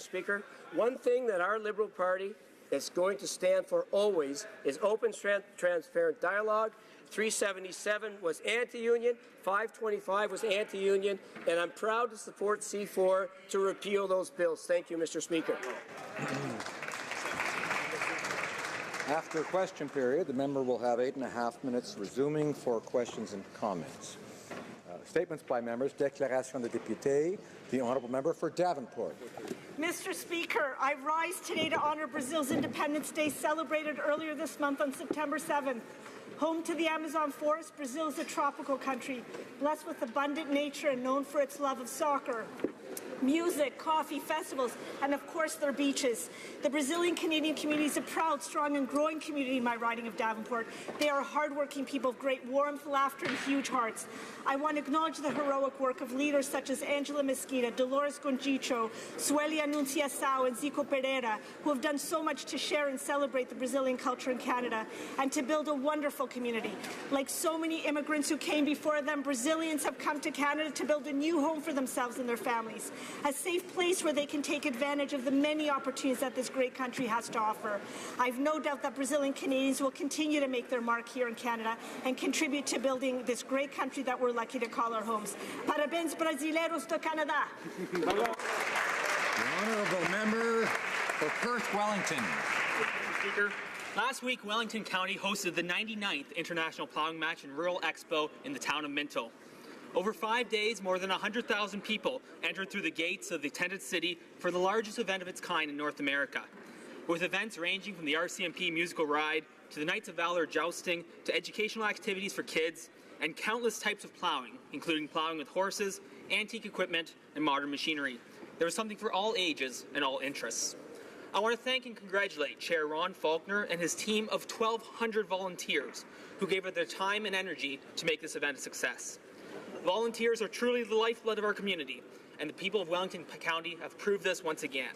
Speaker. One thing that our Liberal Party is going to stand for always is open, transparent dialogue. 377 was anti-union, 525 was anti-union, and I'm proud to support C4 to repeal those bills. Thank you, Mr. Speaker. After question period, the member will have 8.5 minutes resuming for questions and comments. Statements by members. Déclaration de député. The honourable member for Davenport. Mr. Speaker, I rise today to honour Brazil's Independence Day, celebrated earlier this month on September 7th. Home to the Amazon forest, Brazil is a tropical country, blessed with abundant nature and known for its love of soccer, music, coffee, festivals, and of course their beaches. The Brazilian Canadian community is a proud, strong and growing community in my riding of Davenport. They are hardworking people of great warmth, laughter and huge hearts. I want to acknowledge the heroic work of leaders such as Angela Mesquita, Dolores Gonchicho, Sueli Anunciação and Zico Pereira, who have done so much to share and celebrate the Brazilian culture in Canada and to build a wonderful community. Like so many immigrants who came before them, Brazilians have come to Canada to build a new home for themselves and their families, a safe place where they can take advantage of the many opportunities that this great country has to offer. I have no doubt that Brazilian Canadians will continue to make their mark here in Canada and contribute to building this great country that we're lucky to call our homes. Parabéns, brasileiros do Canadá. The honourable member for Perth Wellington. Mr. Speaker, last week Wellington County hosted the 99th International Plowing Match and Rural Expo in the town of Minto. Over 5 days, more than 100,000 people entered through the gates of the tented city for the largest event of its kind in North America, with events ranging from the RCMP musical ride to the Knights of Valor jousting to educational activities for kids and countless types of plowing, including plowing with horses, antique equipment, and modern machinery. There was something for all ages and all interests. I want to thank and congratulate Chair Ron Faulkner and his team of 1,200 volunteers who gave of their time and energy to make this event a success. Volunteers are truly the lifeblood of our community, and the people of Wellington County have proved this once again.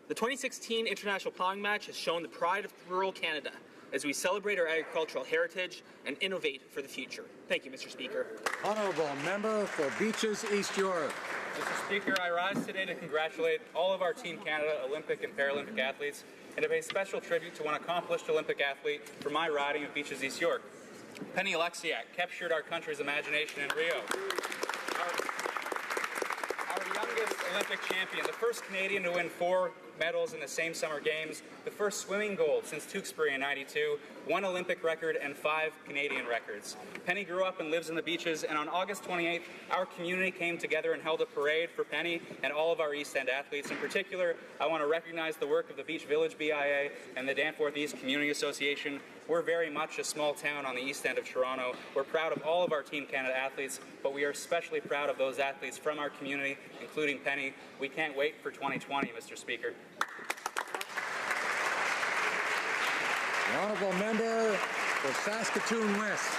The 2016 International Plowing Match has shown the pride of rural Canada as we celebrate our agricultural heritage and innovate for the future. Thank you, Mr. Speaker. Honourable member for Beaches East York. Mr. Speaker, I rise today to congratulate all of our Team Canada Olympic and Paralympic athletes and to pay special tribute to one accomplished Olympic athlete for my riding of Beaches East York. Penny Alexiak captured our country's imagination in Rio. Our youngest Olympic champion, the first Canadian to win 4 medals in the same Summer Games, the first swimming gold since Tewksbury in '92, 1 Olympic record and 5 Canadian records. Penny grew up and lives in the beaches, and on August 28th, our community came together and held a parade for Penny and all of our East End athletes. In particular, I want to recognize the work of the Beach Village BIA and the Danforth East Community Association. We're very much a small town on the East End of Toronto. We're proud of all of our Team Canada athletes, but we are especially proud of those athletes from our community, including Penny. We can't wait for 2020, Mr. Speaker. The honourable member for Saskatoon West.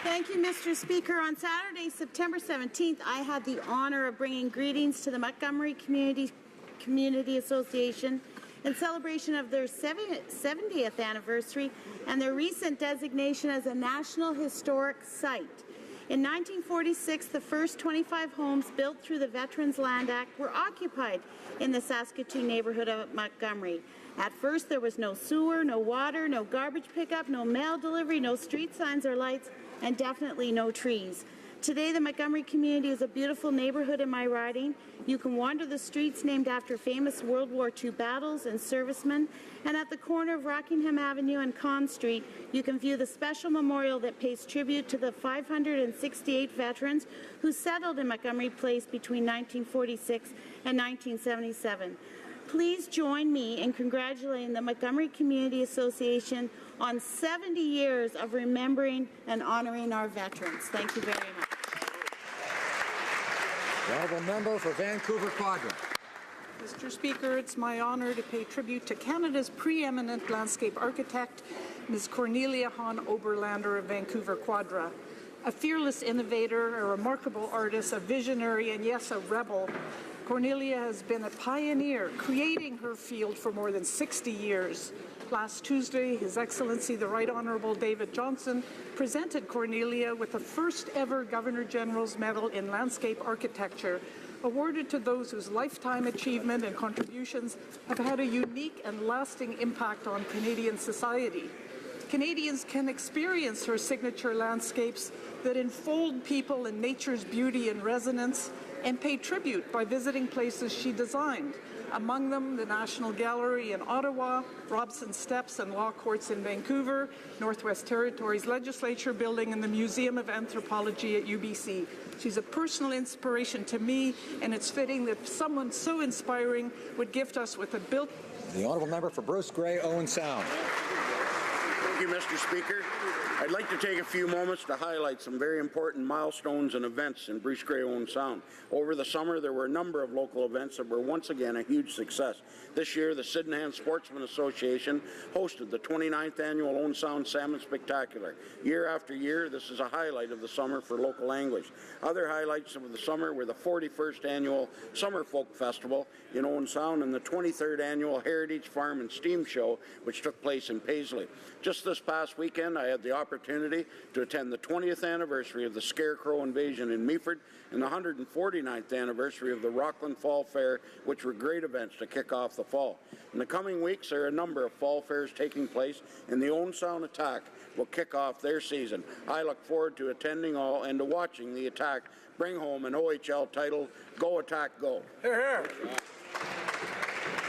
Thank you, Mr. Speaker. On Saturday, September 17th, I had the honour of bringing greetings to the Montgomery Community Association in celebration of their 70th anniversary and their recent designation as a National Historic Site. In 1946, the first 25 homes built through the Veterans Land Act were occupied in the Saskatoon neighbourhood of Montgomery. At first, there was no sewer, no water, no garbage pickup, no mail delivery, no street signs or lights, and definitely no trees. Today, the Montgomery community is a beautiful neighbourhood in my riding. You can wander the streets named after famous World War II battles and servicemen, and at the corner of Rockingham Avenue and Conn Street, you can view the special memorial that pays tribute to the 568 veterans who settled in Montgomery Place between 1946 and 1977. Please join me in congratulating the Montgomery Community Association on 70 years of remembering and honouring our veterans. Thank you very much. The honourable member for Vancouver Quadra. Mr. Speaker, it's my honour to pay tribute to Canada's preeminent landscape architect, Ms. Cornelia Hahn Oberlander of Vancouver Quadra. A fearless innovator, a remarkable artist, a visionary, and yes, a rebel, Cornelia has been a pioneer, creating her field for more than 60 years. Last Tuesday, His Excellency the Right Honourable David Johnston presented Cornelia with the first ever Governor General's Medal in Landscape Architecture awarded to those whose lifetime achievement and contributions have had a unique and lasting impact on Canadian society. Canadians can experience her signature landscapes that enfold people in nature's beauty and resonance and pay tribute by visiting places she designed, among them the National Gallery in Ottawa, Robson Steps and Law Courts in Vancouver, Northwest Territories Legislature Building, and the Museum of Anthropology at UBC. She's a personal inspiration to me, and it's fitting that someone so inspiring would gift us with a built... The Honourable Member for Bruce Grey, Owen Sound. Thank you, Mr. Speaker. I'd like to take a few moments to highlight some very important milestones and events in Bruce Grey Owen Sound. Over the summer, there were a number of local events that were once again a huge success. This year, the Sydenham Sportsmen Association hosted the 29th annual Owen Sound Salmon Spectacular. Year after year, this is a highlight of the summer for local language. Other highlights of the summer were the 41st annual Summer Folk Festival in Owen Sound and the 23rd annual Heritage Farm and Steam Show, which took place in Paisley. Just this past weekend, I had the opportunity to attend the 20th anniversary of the Scarecrow Invasion in Meaford and the 149th anniversary of the Rockland Fall Fair, which were great events to kick off the fall. In the coming weeks, there are a number of fall fairs taking place, and the Owen Sound Attack will kick off their season. I look forward to attending all and to watching the Attack bring home an OHL title. Go Attack, go. Hear, hear.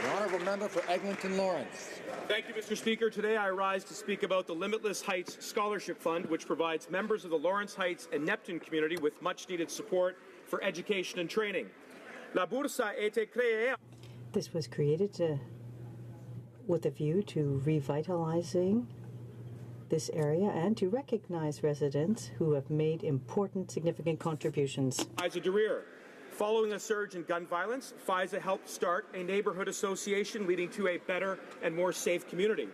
The Honourable Member for Eglinton Lawrence. Thank you, Mr. Speaker. Today I rise to speak about the Limitless Heights Scholarship Fund, which provides members of the Lawrence Heights and Neptune community with much-needed support for education and training. La Boursa a été créée. This was created with a view to revitalizing this area and to recognize residents who have made important, significant contributions. FISA Dereer. Following a surge in gun violence, FISA helped start a neighborhood association leading to a better and more safe community.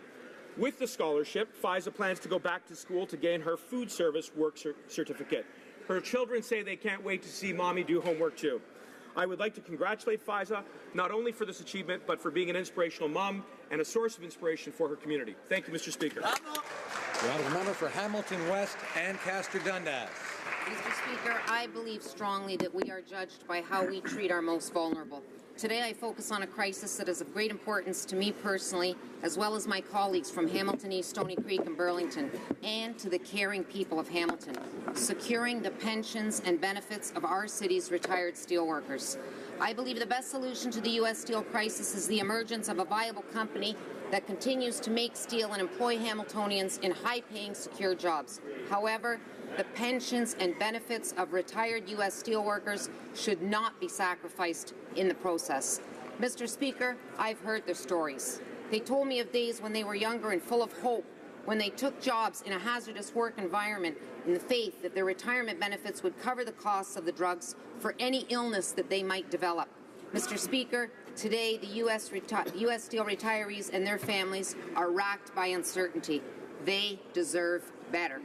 With the scholarship, FISA plans to go back to school to gain her food service work certificate. Her children say they can't wait to see Mommy do homework too. I would like to congratulate FISA not only for this achievement, but for being an inspirational mom and a source of inspiration for her community. Thank you, Mr. Speaker. The Honourable Member for Hamilton West and Castor Dundas. Mr. Speaker, I believe strongly that we are judged by how we treat our most vulnerable. Today I focus on a crisis that is of great importance to me personally, as well as my colleagues from Hamilton East, Stony Creek and Burlington, and to the caring people of Hamilton, securing the pensions and benefits of our city's retired steelworkers. I believe the best solution to the U.S. steel crisis is the emergence of a viable company that continues to make steel and employ Hamiltonians in high-paying, secure jobs. However, the pensions and benefits of retired U.S. steelworkers should not be sacrificed in the process. Mr. Speaker, I've heard their stories. They told me of days when they were younger and full of hope, when they took jobs in a hazardous work environment in the faith that their retirement benefits would cover the costs of the drugs for any illness that they might develop. Mr. Speaker, today the U.S. Steel retirees and their families are racked by uncertainty. They deserve better.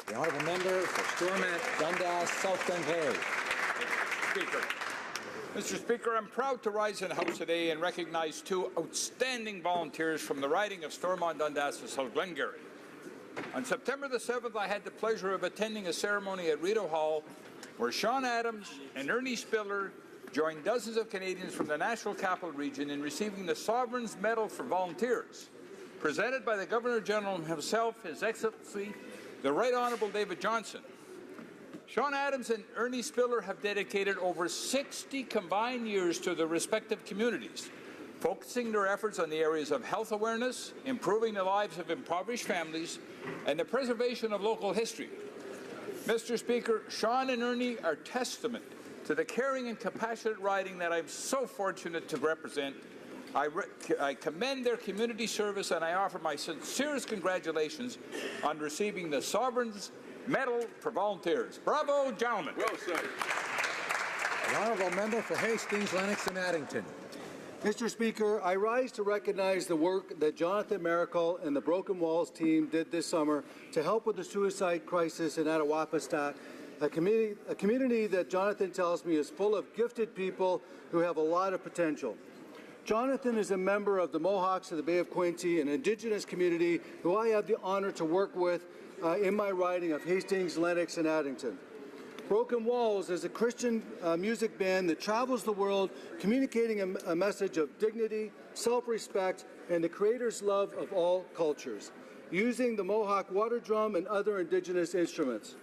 The Honourable Member for Stormont, Dundas, South Glengarry. Speaker. Mr. Speaker, I'm proud to rise in the House today and recognize two outstanding volunteers from the riding of Stormont, Dundas and South Glengarry. On September the 7th, I had the pleasure of attending a ceremony at Rideau Hall where Sean Adams and Ernie Spiller joined dozens of Canadians from the National Capital Region in receiving the Sovereign's Medal for Volunteers, presented by the Governor-General himself, His Excellency, the Right Honourable David Johnston. Sean Adams and Ernie Spiller have dedicated over 60 combined years to their respective communities, focusing their efforts on the areas of health awareness, improving the lives of impoverished families, and the preservation of local history. Mr. Speaker, Sean and Ernie are testament to the caring and compassionate riding that I'm so fortunate to represent. I commend their community service and I offer my sincerest congratulations on receiving the Sovereign's Medal for Volunteers. Bravo, gentlemen. Well said. The Honourable Member for Hastings, Lennox and Addington. Mr. Speaker, I rise to recognize the work that Jonathan Maracle and the Broken Walls team did this summer to help with the suicide crisis in Attawapistat, a community that Jonathan tells me is full of gifted people who have a lot of potential. Jonathan is a member of the Mohawks of the Bay of Quinte, an Indigenous community who I have the honour to work with in my riding of Hastings, Lennox and Addington. Broken Walls is a Christian music band that travels the world communicating a message of dignity, self-respect, and the Creator's love of all cultures, using the Mohawk water drum and other Indigenous instruments.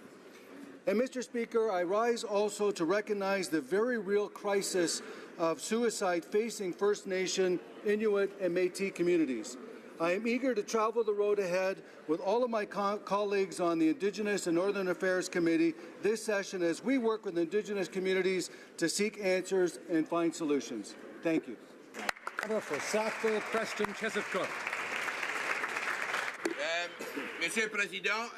And Mr. Speaker, I rise also to recognize the very real crisis of suicide facing First Nation, Inuit, and Métis communities. I am eager to travel the road ahead with all of my colleagues on the Indigenous and Northern Affairs Committee this session as we work with Indigenous communities to seek answers and find solutions. Thank you. For Sackville, Preston, Chesapeake. Monsieur le Président,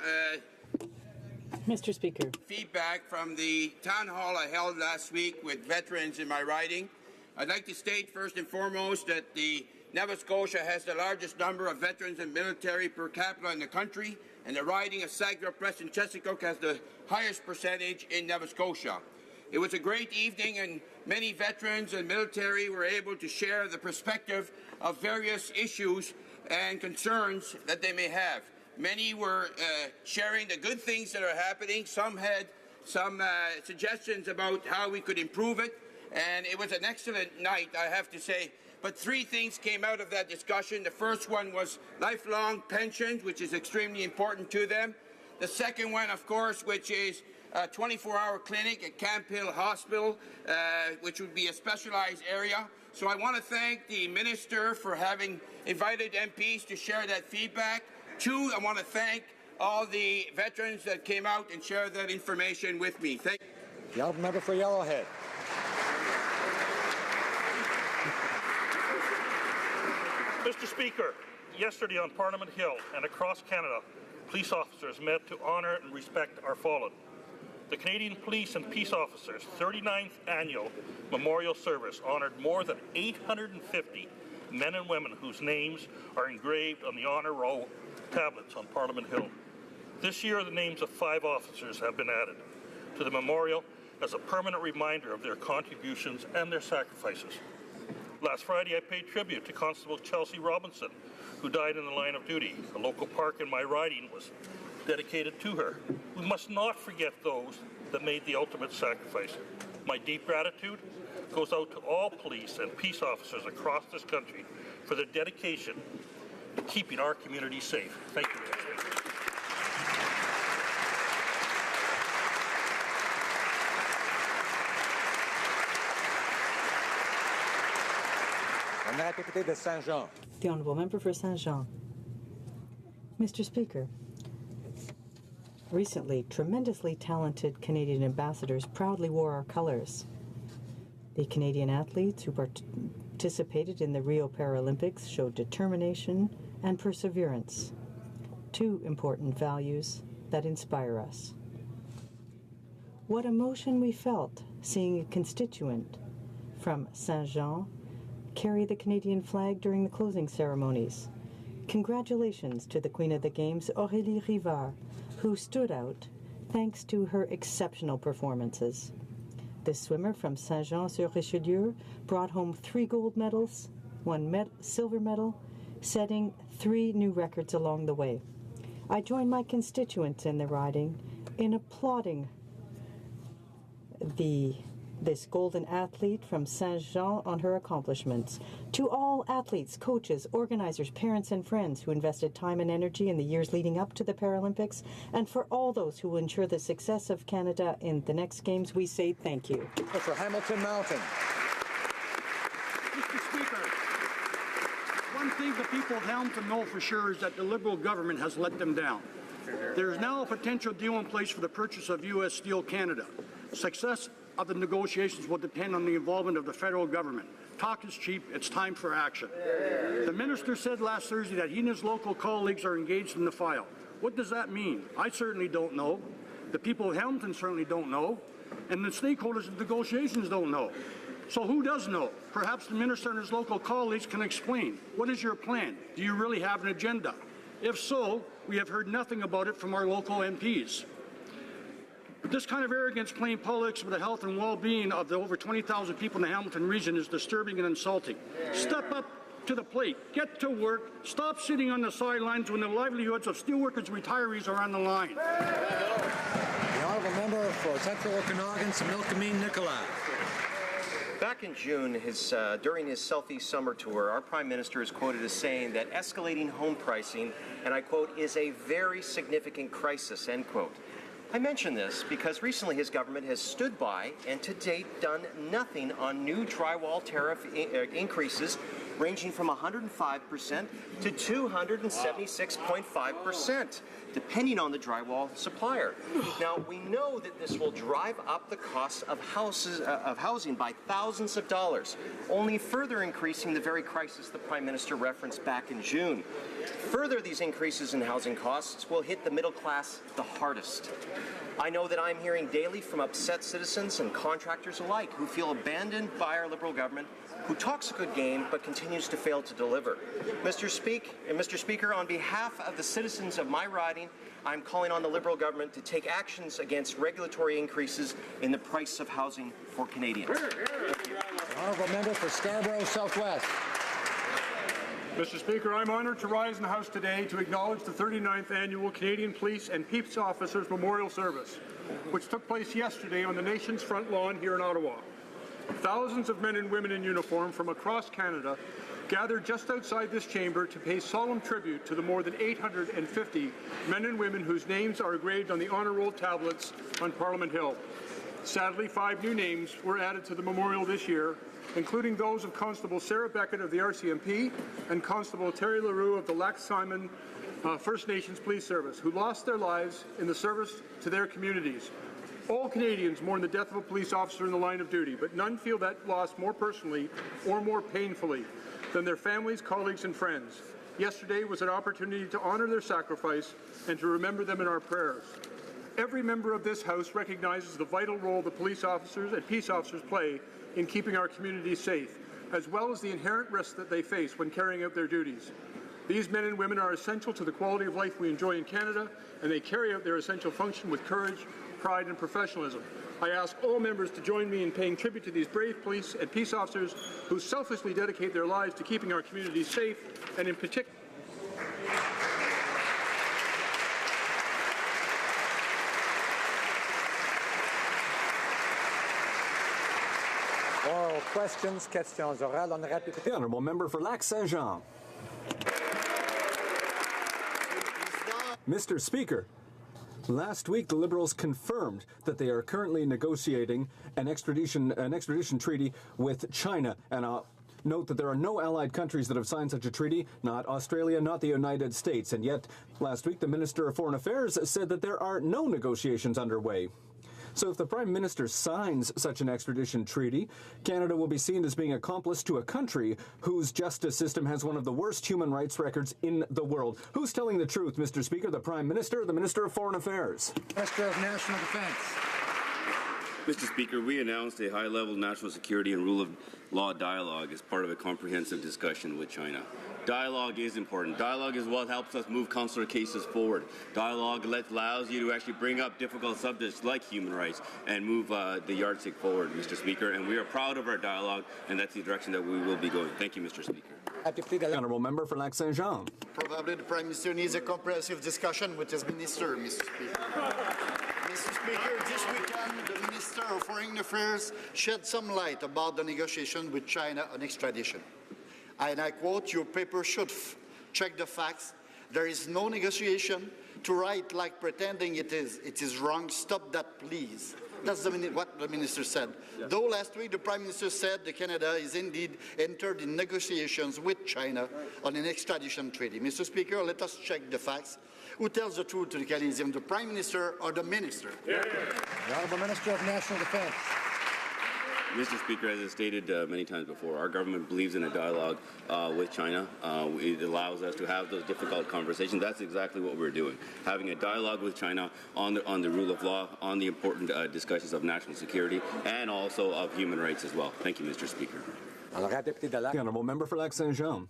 Mr. Speaker. Feedback from the town hall I held last week with veterans in my riding. I'd like to state first and foremost that the Nova Scotia has the largest number of veterans and military per capita in the country, and the riding of Sackville, Preston, Chesapeake has the highest percentage in Nova Scotia. It was a great evening, and many veterans and military were able to share the perspective of various issues and concerns that they may have. Many were sharing the good things that are happening. Some had some suggestions about how we could improve it, and it was an excellent night, I have to say. But three things came out of that discussion. The first one was lifelong pensions, which is extremely important to them. The second one, of course, which is a 24-hour clinic at Camp Hill Hospital, which would be a specialized area. So I want to thank the Minister for having invited MPs to share that feedback. Two, I want to thank all the veterans that came out and shared that information with me. Thank you. The honourable member for Yellowhead. Mr. Speaker, yesterday on Parliament Hill and across Canada, police officers met to honour and respect our fallen. The Canadian Police and Peace Officers' 39th annual memorial service honoured more than 850 men and women whose names are engraved on the honour roll tablets on Parliament Hill. This year, the names of 5 officers have been added to the memorial as a permanent reminder of their contributions and their sacrifices. Last Friday, I paid tribute to Constable Chelsea Robinson, who died in the line of duty. A local park in my riding was dedicated to her. We must not forget those that made the ultimate sacrifice. My deep gratitude goes out to all police and peace officers across this country for their dedication to keeping our community safe. Thank you, Mr. Speaker. De Saint-Jean. The Honourable Member for Saint-Jean. Mr. Speaker, recently, tremendously talented Canadian ambassadors proudly wore our colours. The Canadian athletes who participated in the Rio Paralympics showed determination and perseverance, 2 important values that inspire us. What emotion we felt seeing a constituent from Saint-Jean carry the Canadian flag during the closing ceremonies. Congratulations to the Queen of the Games, Aurélie Rivard, who stood out thanks to her exceptional performances. The swimmer from Saint-Jean-sur-Richelieu brought home 3 gold medals, 1 silver medal, setting 3 new records along the way. I join my constituents in the riding in applauding this golden athlete from Saint-Jean on her accomplishments. To all athletes, coaches, organizers, parents, and friends who invested time and energy in the years leading up to the Paralympics, and for all those who will ensure the success of Canada in the next Games, we say thank you. For Hamilton Mountain. Mr. Speaker, one thing the people of Hamilton know for sure is that the Liberal government has let them down. There is now a potential deal in place for the purchase of U.S. Steel Canada. Success of the negotiations will depend on the involvement of the federal government. Talk is cheap. It's time for action. The minister said last Thursday that he and his local colleagues are engaged in the file. What does that mean? I certainly don't know. The people of Hamilton certainly don't know. And the stakeholders of negotiations don't know. So who does know? Perhaps the minister and his local colleagues can explain. What is your plan? Do you really have an agenda? If so, we have heard nothing about it from our local MPs. This kind of arrogance playing politics with the health and well-being of the over 20,000 people in the Hamilton region is disturbing and insulting. Step up to the plate. Get to work. Stop sitting on the sidelines when the livelihoods of steelworkers and retirees are on the line. The honourable member for Central Okanagan, Similkameen, Nicola. Back in June, during his Southeast Summer Tour, our Prime Minister is quoted as saying that escalating home pricing, and I quote, is a very significant crisis, end quote. I mention this because recently his government has stood by and to date done nothing on new drywall tariff increases ranging from 105% to 276.5%, depending on the drywall supplier. Now, we know that this will drive up the cost of housing by thousands of dollars, only further increasing the very crisis the Prime Minister referenced back in June. Further, these increases in housing costs will hit the middle class the hardest. I know that I'm hearing daily from upset citizens and contractors alike who feel abandoned by our Liberal government, who talks a good game but continues to fail to deliver. Mr. Speaker, on behalf of the citizens of my riding, I'm calling on the Liberal government to take actions against regulatory increases in the price of housing for Canadians. Honourable Member for Scarborough Southwest. Mr. Speaker, I'm honoured to rise in the House today to acknowledge the 39th Annual Canadian Police and Peace Officers Memorial Service, which took place yesterday on the nation's front lawn here in Ottawa. Thousands of men and women in uniform from across Canada gathered just outside this chamber to pay solemn tribute to the more than 850 men and women whose names are engraved on the honour roll tablets on Parliament Hill. Sadly, 5 new names were added to the memorial this year, including those of Constable Sarah Beckett of the RCMP and Constable Terry LaRue of the Lac Simon First Nations Police Service, who lost their lives in the service to their communities. All Canadians mourn the death of a police officer in the line of duty, but none feel that loss more personally or more painfully than their families, colleagues, and friends. Yesterday was an opportunity to honour their sacrifice and to remember them in our prayers. Every member of this House recognizes the vital role the police officers and peace officers play in keeping our communities safe, as well as the inherent risks that they face when carrying out their duties. These men and women are essential to the quality of life we enjoy in Canada, and they carry out their essential function with courage, pride, and professionalism. I ask all members to join me in paying tribute to these brave police and peace officers who selflessly dedicate their lives to keeping our communities safe, and in particular. Oral questions, questions orales. Honorable député. The Honourable Member for Lac Saint-Jean. Mr. Speaker, last week the Liberals confirmed that they are currently negotiating an extradition treaty with China, and note that there are no allied countries that have signed such a treaty, not Australia, not the United States, and yet last week the Minister of Foreign Affairs said that there are no negotiations underway. So if the Prime Minister signs such an extradition treaty, Canada will be seen as being accomplice to a country whose justice system has one of the worst human rights records in the world. Who's telling the truth, Mr. Speaker, the Prime Minister or the Minister of Foreign Affairs? Minister of National Defence. Mr. Speaker, we announced a high-level national security and rule of law dialogue as part of a comprehensive discussion with China. Dialogue is important. Dialogue is what helps us move consular cases forward. Dialogue allows you to actually bring up difficult subjects like human rights and move the yardstick forward, Mr. Speaker. And we are proud of our dialogue, and that's the direction that we will be going. Thank you, Mr. Speaker. The Honourable Member for Lac Saint-Jean. Probably the Prime Minister needs a comprehensive discussion with his minister, Mr. Speaker. Mr. Speaker, this weekend, the Minister of Foreign Affairs shed some light about the negotiation with China on extradition. And I quote, your paper should check the facts. There is no negotiation. To write like pretending it is wrong. Stop that, please. That's what the Minister said. Yeah. Though last week the Prime Minister said that Canada is indeed entered in negotiations with China on an extradition treaty. Mr. Speaker, let us check the facts. Who tells the truth to the Canadians, the Prime Minister or the Minister? Yeah. The Honourable Minister of National Defence. Mr. Speaker, as I stated many times before, our government believes in a dialogue with China. It allows us to have those difficult conversations. That's exactly what we're doing, having a dialogue with China on the rule of law, on the important discussions of national security, and also of human rights as well. Thank you, Mr. Speaker. The Honourable Member for Lac Saint-Jean.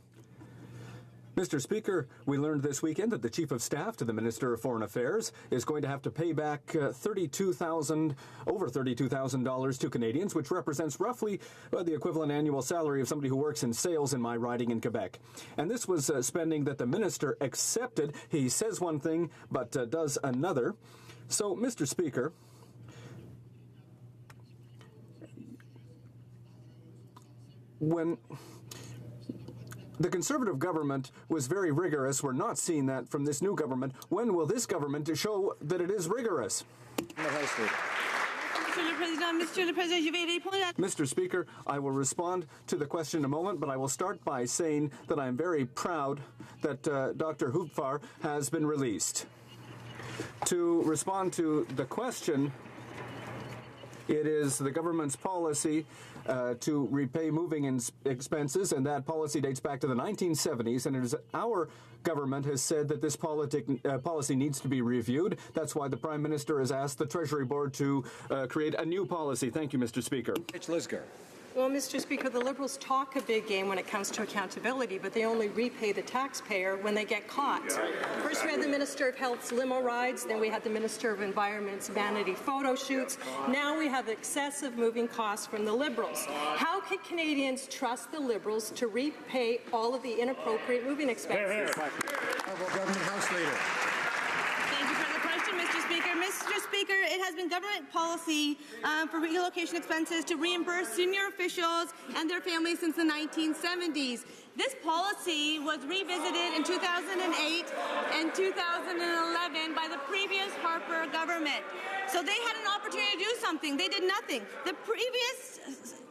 Mr. Speaker, we learned this weekend that the Chief of Staff to the Minister of Foreign Affairs is going to have to pay back over $32,000 to Canadians, which represents roughly the equivalent annual salary of somebody who works in sales in my riding in Quebec. And this was spending that the Minister accepted. He says one thing, but does another. So, Mr. Speaker, when the Conservative government was very rigorous, we're not seeing that from this new government. When will this government show that it is rigorous? Mr. Speaker, I will respond to the question in a moment, but I will start by saying that I'm very proud that Dr. Hupfar has been released. To respond to the question, it is the government's policy to repay moving expenses, and that policy dates back to the 1970s, and it is our government has said that this policy needs to be reviewed. That's why the Prime Minister has asked the Treasury Board to create a new policy. Thank you, Mr. Speaker. Well, Mr. Speaker, the Liberals talk a big game when it comes to accountability, but they only repay the taxpayer when they get caught. First, we had the Minister of Health's limo rides, then we had the Minister of Environment's vanity photo shoots. Now we have excessive moving costs from the Liberals. How can Canadians trust the Liberals to repay all of the inappropriate moving expenses? Honourable Government House Leader. Thank you for the question, Mr. Speaker. Mr. Speaker, it has been government policy for relocation expenses to reimburse senior officials and their families since the 1970s. This policy was revisited in 2008 and 2011 by the previous Harper government. So they had an opportunity to do something. They did nothing. The previous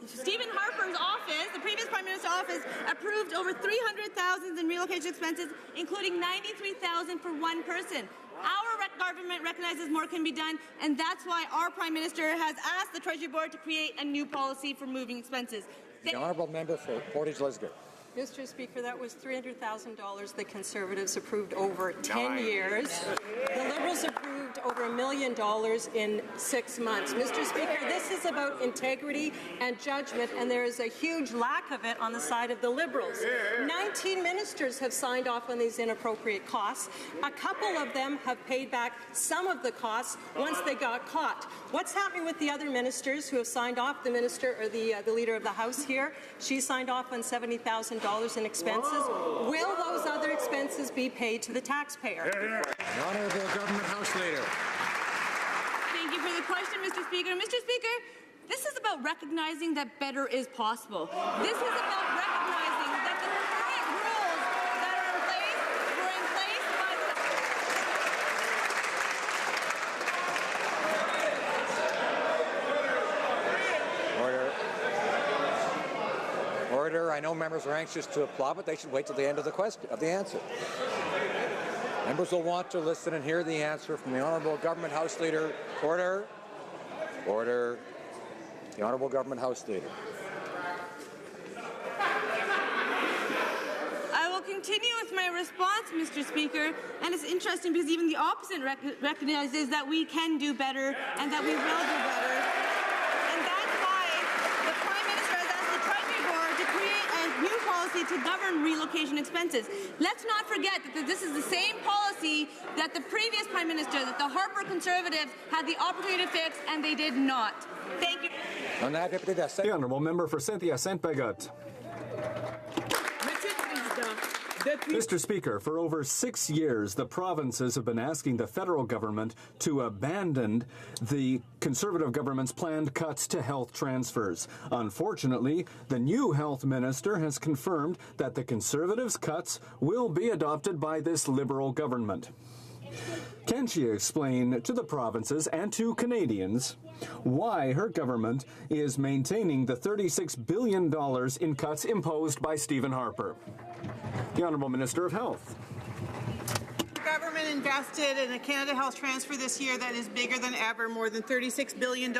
Stephen Harper's office, the previous Prime Minister's office, approved over $300,000 in relocation expenses, including $93,000 for one person. Our government recognizes more can be done, and that's why our Prime Minister has asked the Treasury Board to create a new policy for moving expenses. The Honourable Member for Portage-Lisgar. Mr. Speaker, that was $300,000 the Conservatives approved over 10 years. The Liberals approved over $1 million in 6 months. Mr. Speaker, this is about integrity and judgment, and there is a huge lack of it on the side of the Liberals. 19 ministers have signed off on these inappropriate costs. A couple of them have paid back some of the costs once they got caught. What's happening with the other ministers who have signed off? The minister, or the Leader of the House here, she signed off on $70,000 in expenses. Whoa. Will those other expenses be paid to the taxpayer? The Honourable Government House Leader. Thank you for the question, Mr. Speaker. Mr. Speaker, this is about recognizing that better is possible. This is about recognizing that the current rules that are in place were in place by the... Order. I know members are anxious to applaud, but they should wait till the end of the question, of the answer. Members will want to listen and hear the answer from the Honourable Government House Leader. Order. Order. The Honourable Government House Leader. I will continue with my response, Mr. Speaker, and it's interesting because even the opposite recognizes that we can do better and that we will do better. And that's why the Prime Minister has asked the Treasury Board to create a new policy to govern relocation expenses. Let's not forget that this is the same policy that the previous Prime Minister, that the Harper Conservatives had the opportunity to fix, and they did not. Thank you. The Honourable Member for Saint-Hyacinthe-Bagotte. Mr. Speaker, for over 6 years, the provinces have been asking the federal government to abandon the Conservative government's planned cuts to health transfers. Unfortunately, the new health minister has confirmed that the Conservatives' cuts will be adopted by this Liberal government. Can she explain to the provinces and to Canadians why her government is maintaining the $36 billion in cuts imposed by Stephen Harper? The Honourable Minister of Health. The government invested in a Canada Health transfer this year that is bigger than ever, more than $36 billion.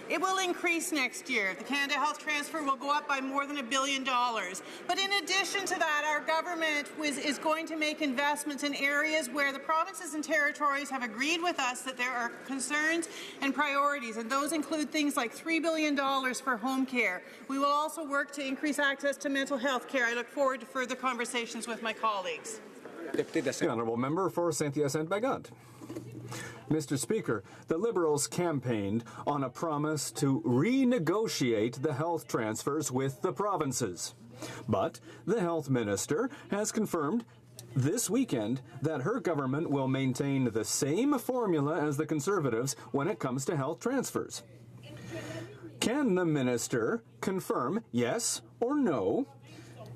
It will increase next year. The Canada Health transfer will go up by more than $1 billion. But in addition to that, our government is going to make investments in areas where the provinces and territories have agreed with us that there are concerns and priorities, and those include things like $3 billion for home care. We will also work to increase access to mental health care. I look forward to further conversations with my colleagues. The Honourable Member for Saint-Hyacinthe-Bagotte. Mr. Speaker, the Liberals campaigned on a promise to renegotiate the health transfers with the provinces. But the Health Minister has confirmed this weekend that her government will maintain the same formula as the Conservatives when it comes to health transfers. Can the minister confirm, yes or no,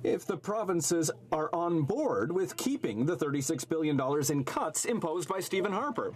if the provinces are on board with keeping the $36 billion in cuts imposed by Stephen Harper?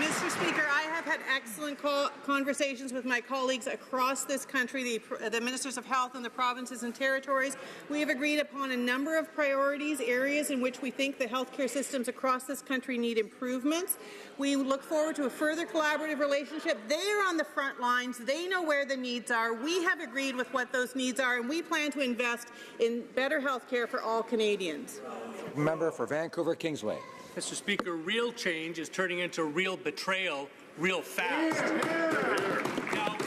Mr. Speaker, I have had excellent conversations with my colleagues across this country, the Ministers of Health in the provinces and territories. We have agreed upon a number of priorities, areas in which we think the healthcare systems across this country need improvements. We look forward to a further collaborative relationship. They are on the front lines. They know where the needs are. We have agreed with what those needs are, and we plan to invest in better healthcare for all Canadians. Member for Vancouver Kingsway. Mr. Speaker, real change is turning into real betrayal real fast. Now,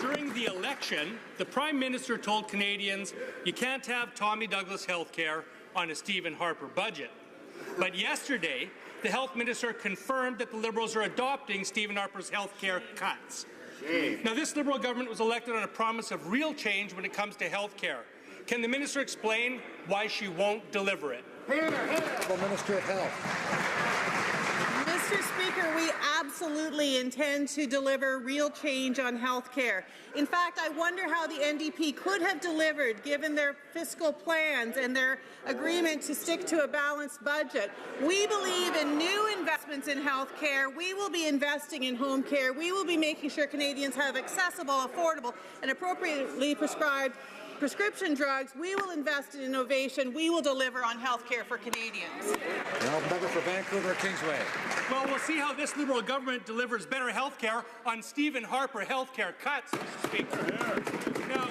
during the election, the Prime Minister told Canadians you can't have Tommy Douglas health care on a Stephen Harper budget. But yesterday, the Health Minister confirmed that the Liberals are adopting Stephen Harper's health care cuts. Now, this Liberal government was elected on a promise of real change when it comes to health care. Can the Minister explain why she won't deliver it? The Minister of Health. Mr. Speaker, we absolutely intend to deliver real change on health care. In fact, I wonder how the NDP could have delivered given their fiscal plans and their agreement to stick to a balanced budget. We believe in new investments in health care. We will be investing in home care. We will be making sure Canadians have accessible, affordable, and appropriately prescribed prescription drugs. We will invest in innovation. We will deliver on health care for Canadians. Now, member for Vancouver Kingsway. Well, we'll see how this Liberal government delivers better health care on Stephen Harper health care cuts, Mr. Speaker. Now,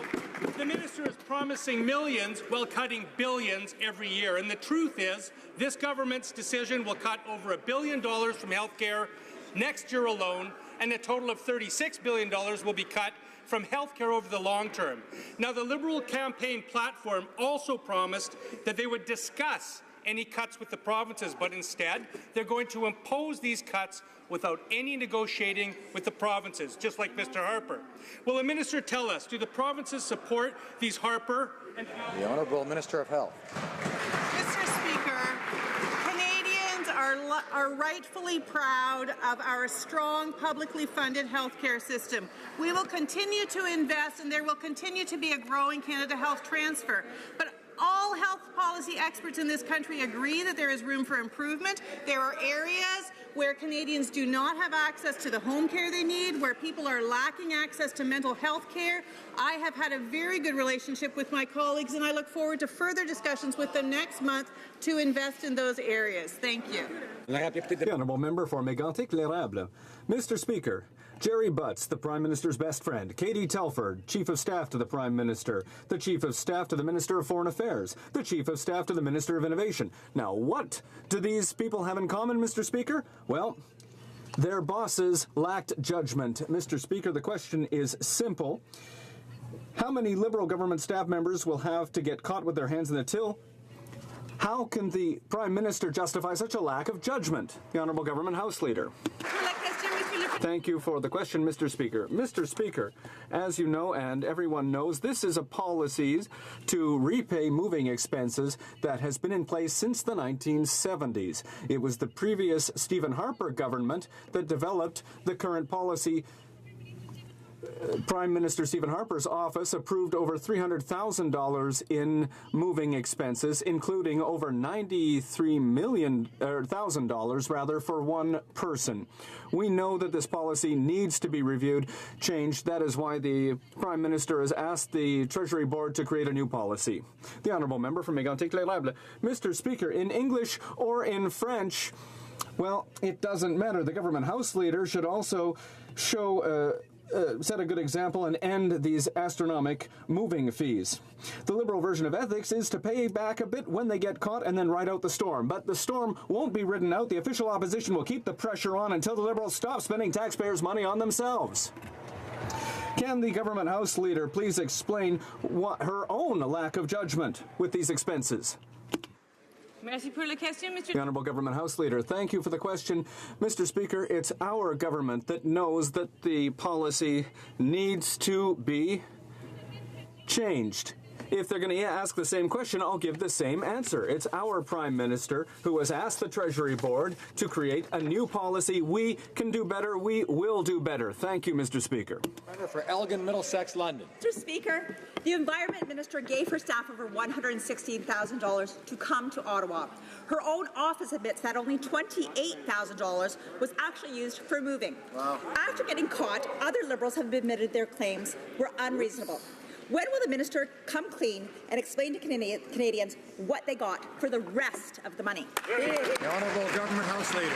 the minister is promising millions while cutting billions every year. And the truth is, this government's decision will cut over $1 billion from health care next year alone, and a total of $36 billion will be cut from health care over the long term. Now, the Liberal campaign platform also promised that they would discuss any cuts with the provinces, but instead, they're going to impose these cuts without any negotiating with the provinces, just like Mr. Harper. Will the minister tell us, do the provinces support these Harper and... The Honourable Minister of Health. Mr. Speaker, Canadians are rightfully proud of our strong publicly funded healthcare system. We will continue to invest, and there will continue to be a growing Canada Health transfer. But all health policy experts in this country agree that there is room for improvement. There are areas where Canadians do not have access to the home care they need, where people are lacking access to mental health care. I have had a very good relationship with my colleagues, and I look forward to further discussions with them next month to invest in those areas. Thank you. The Honourable Member for Mégantic-L'Érable. Mr. Speaker, Jerry Butts, the Prime Minister's best friend, Katie Telford, Chief of Staff to the Prime Minister, the Chief of Staff to the Minister of Foreign Affairs, the Chief of Staff to the Minister of Innovation. Now, what do these people have in common, Mr. Speaker? Well, their bosses lacked judgment. Mr. Speaker, the question is simple. How many Liberal government staff members will have to get caught with their hands in the till? How can the Prime Minister justify such a lack of judgment? The Honourable Government House Leader. Thank you for the question, Mr. Speaker. Mr. Speaker, as you know and everyone knows, this is a policy to repay moving expenses that has been in place since the 1970s. It was the previous Stephen Harper government that developed the current policy. Prime Minister Stephen Harper's office approved over $300,000 in moving expenses, including over $93,000 for one person. We know that this policy needs to be reviewed, changed. That is why the Prime Minister has asked the Treasury Board to create a new policy. The Honourable Member from Mégantic-L'Érable. Mr. Speaker, in English or in French, well, it doesn't matter. The Government House Leader should also set a good example and end these astronomical moving fees. The Liberal version of ethics is to pay back a bit when they get caught and then ride out the storm. But the storm won't be ridden out. The official opposition will keep the pressure on until the Liberals stop spending taxpayers' money on themselves. Can the Government House Leader please explain her own lack of judgment with these expenses? The Honourable Government House Leader, thank you for the question. Mr. Speaker, it's our government that knows that the policy needs to be changed. if they're going to ask the same question, I'll give the same answer. It's our Prime Minister who has asked the Treasury Board to create a new policy. We can do better. We will do better. Thank you, Mr. Speaker. Member for Elgin, Middlesex, London. Mr. Speaker, the Environment Minister gave her staff over $116,000 to come to Ottawa. Her own office admits that only $28,000 was actually used for moving. Wow. After getting caught, other Liberals have admitted their claims were unreasonable. When will the minister come clean and explain to Canadians what they got for the rest of the money? The Honourable Government House Leader.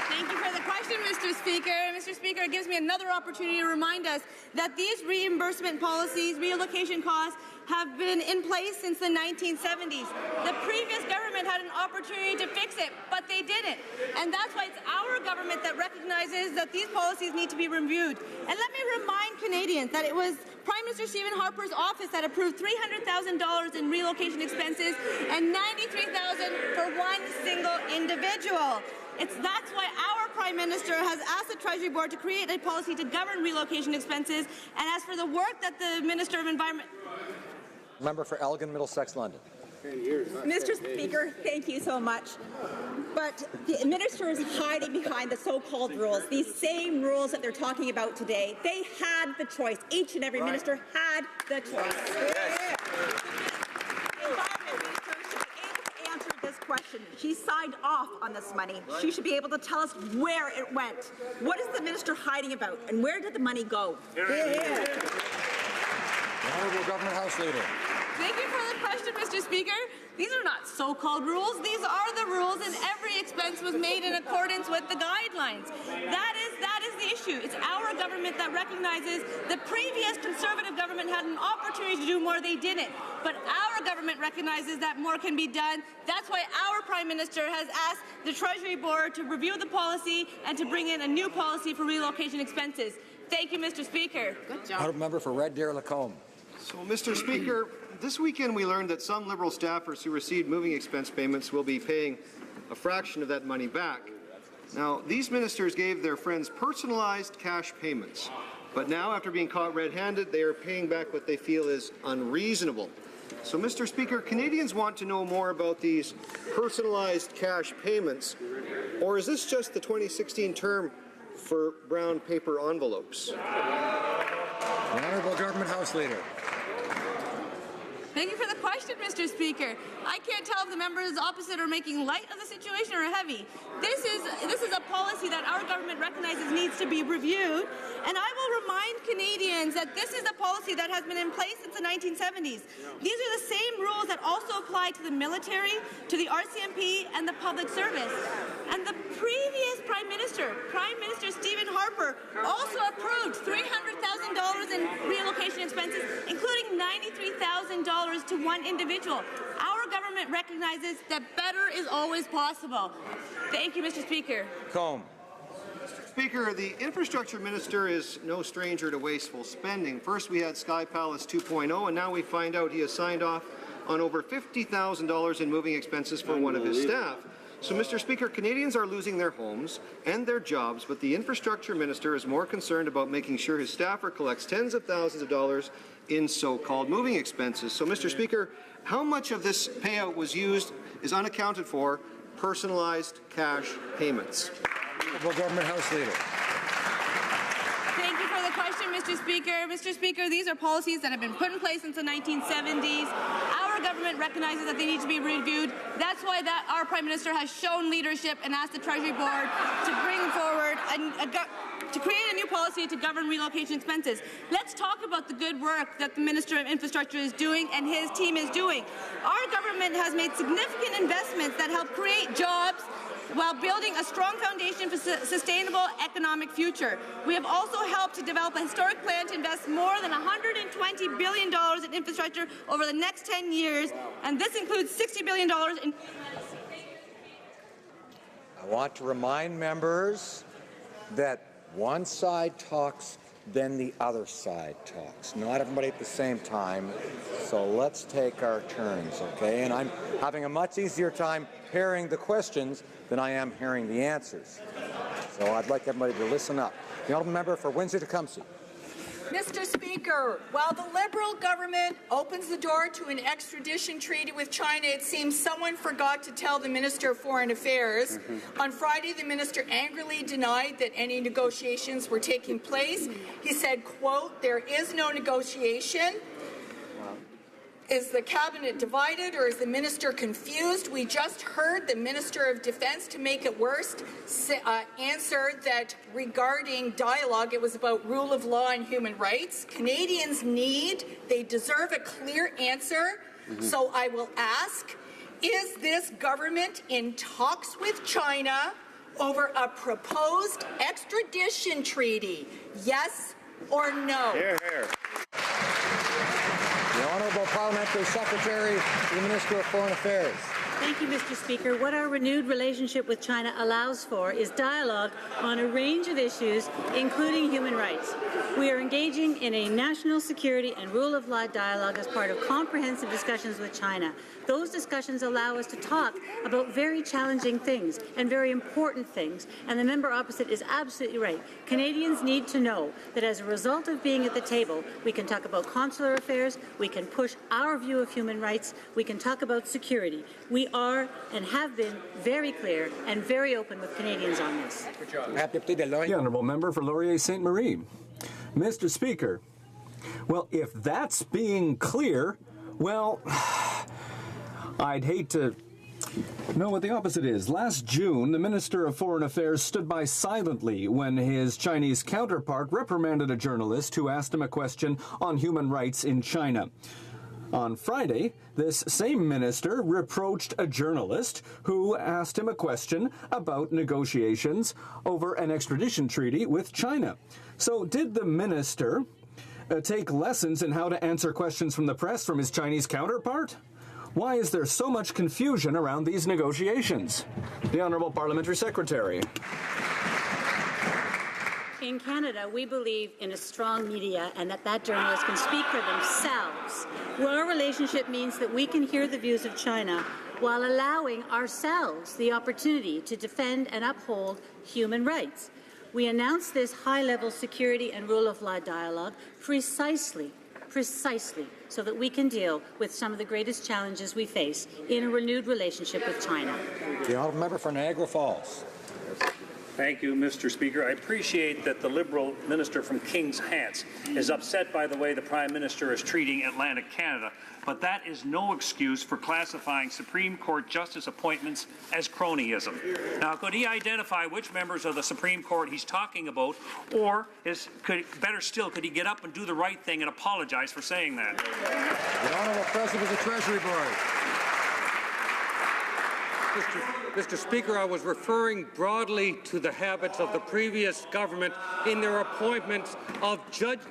Thank you for the question, Mr. Speaker. Mr. Speaker, it gives me another opportunity to remind us that these reimbursement policies, relocation costs, have been in place since the 1970s. The previous government had an opportunity to fix it, but they didn't. And that's why it's our government that recognizes that these policies need to be reviewed. And let me remind Canadians that it was Prime Minister Stephen Harper's office that approved $300,000 in relocation expenses and $93,000 for one single individual. That's why our Prime Minister has asked the Treasury Board to create a policy to govern relocation expenses. And as for the work that the Minister of Environment... Member for Elgin, Middlesex, London. Mr. Speaker, thank you so much. But the minister is hiding behind the so-called rules, these same rules that they're talking about today. They had the choice. Each and every minister had the choice. Yes. The Environment Minister should be able to answer this question. She signed off on this money. She should be able to tell us where it went. What is the minister hiding about, and where did the money go? The Honourable Government House Leader. Thank you for the question, Mr. Speaker. These are not so-called rules. These are the rules, and every expense was made in accordance with the guidelines. That is the issue. It's our government that recognizes the previous Conservative government had an opportunity to do more. They didn't. But our government recognizes that more can be done. That's why our Prime Minister has asked the Treasury Board to review the policy and to bring in a new policy for relocation expenses. Thank you, Mr. Speaker. Good job. Honourable Member for Red Deer, Lacombe. So, Mr. Speaker, this weekend we learned that some Liberal staffers who received moving expense payments will be paying a fraction of that money back. Now, these ministers gave their friends personalized cash payments, but now, after being caught red-handed, they are paying back what they feel is unreasonable. So, Mr. Speaker, Canadians want to know more about these personalized cash payments, or is this just the 2016 term for brown paper envelopes? The Honourable Government House Leader. Thank you for the question, Mr. Speaker. I can't tell if the members opposite are making light of the situation or heavy. This is a policy that our government recognizes needs to be reviewed, and I will remind Canadians that this is a policy that has been in place since the 1970s. These are the same rules that also apply to the military, to the RCMP, and the public service. And the previous Prime Minister Stephen Harper, also approved $300,000 in relocation expenses, including $93,000 to one individual. Our government recognizes that better is always possible. Thank you, Mr. Speaker. Combe. Speaker, the infrastructure minister is no stranger to wasteful spending. First we had Sky Palace 2.0, and now we find out he has signed off on over $50,000 in moving expenses for one of his staff. So, Mr. Speaker, Canadians are losing their homes and their jobs, but the infrastructure minister is more concerned about making sure his staffer collects tens of thousands of dollars in so-called moving expenses. So, Mr. Speaker, how much of this payout is unaccounted for personalized cash payments? Government House Leader. Thank you for the question, Mr. Speaker. Mr. Speaker, these are policies that have been put in place since the 1970s. Our government recognizes that they need to be reviewed. That's why our Prime Minister has shown leadership and asked the Treasury Board to bring forward to create a new policy to govern relocation expenses. Let's talk about the good work that the Minister of Infrastructure is doing and his team is doing. Our government has made significant investments that help create jobs while building a strong foundation for sustainable economic future. We have also helped to develop a historic plan to invest more than $120 billion in infrastructure over the next 10 years, and this includes $60 billion in... I want to remind members that one side talks, then the other side talks. Not everybody at the same time, so let's take our turns, okay? And I'm having a much easier time hearing the questions than I am hearing the answers. So I'd like everybody to listen up. The honourable member for Windsor-Tecumseh. Mr. Speaker, while the Liberal government opens the door to an extradition treaty with China, it seems someone forgot to tell the Minister of Foreign Affairs. On Friday, the minister angrily denied that any negotiations were taking place. He said, quote, "There is no negotiation." Is the cabinet divided or is the minister confused? We just heard the Minister of Defence, to make it worse, answer that regarding dialogue, it was about rule of law and human rights. Canadians they deserve a clear answer. So I will ask, is this government in talks with China over a proposed extradition treaty? Yes or no? Hear, hear. The Honourable Parliamentary Secretary to the Minister of Foreign Affairs. Thank you, Mr. Speaker. What our renewed relationship with China allows for is dialogue on a range of issues, including human rights. We are engaging in a national security and rule of law dialogue as part of comprehensive discussions with China. Those discussions allow us to talk about very challenging things and very important things, and the member opposite is absolutely right. Canadians need to know that as a result of being at the table, we can talk about consular affairs, we can push our view of human rights, we can talk about security. We are and have been very clear and very open with Canadians on this. The Honourable Member for Laurier Ste. Marie. Mr. Speaker, well, if that's being clear, well, I'd hate to know what the opposite is. Last June, the Minister of Foreign Affairs stood by silently when his Chinese counterpart reprimanded a journalist who asked him a question on human rights in China. On Friday, this same minister reproached a journalist who asked him a question about negotiations over an extradition treaty with China. So did the minister take lessons in how to answer questions from the press from his Chinese counterpart? Why is there so much confusion around these negotiations? The Honourable Parliamentary Secretary. In Canada, we believe in a strong media and that journalists can speak for themselves. Our relationship means that we can hear the views of China while allowing ourselves the opportunity to defend and uphold human rights. We announced this high-level security and rule of law dialogue precisely so that we can deal with some of the greatest challenges we face in a renewed relationship with China. The Honourable Member for Niagara Falls. Thank you, Mr. Speaker. I appreciate that the Liberal minister from King's Hants is upset by the way the Prime Minister is treating Atlantic Canada, but that is no excuse for classifying Supreme Court justice appointments as cronyism. Now, could he identify which members of the Supreme Court he's talking about, or better still, could he get up and do the right thing and apologize for saying that? The Honourable President of the Treasury Board. Mr. Speaker, I was referring broadly to the habits of the previous government in their appointments of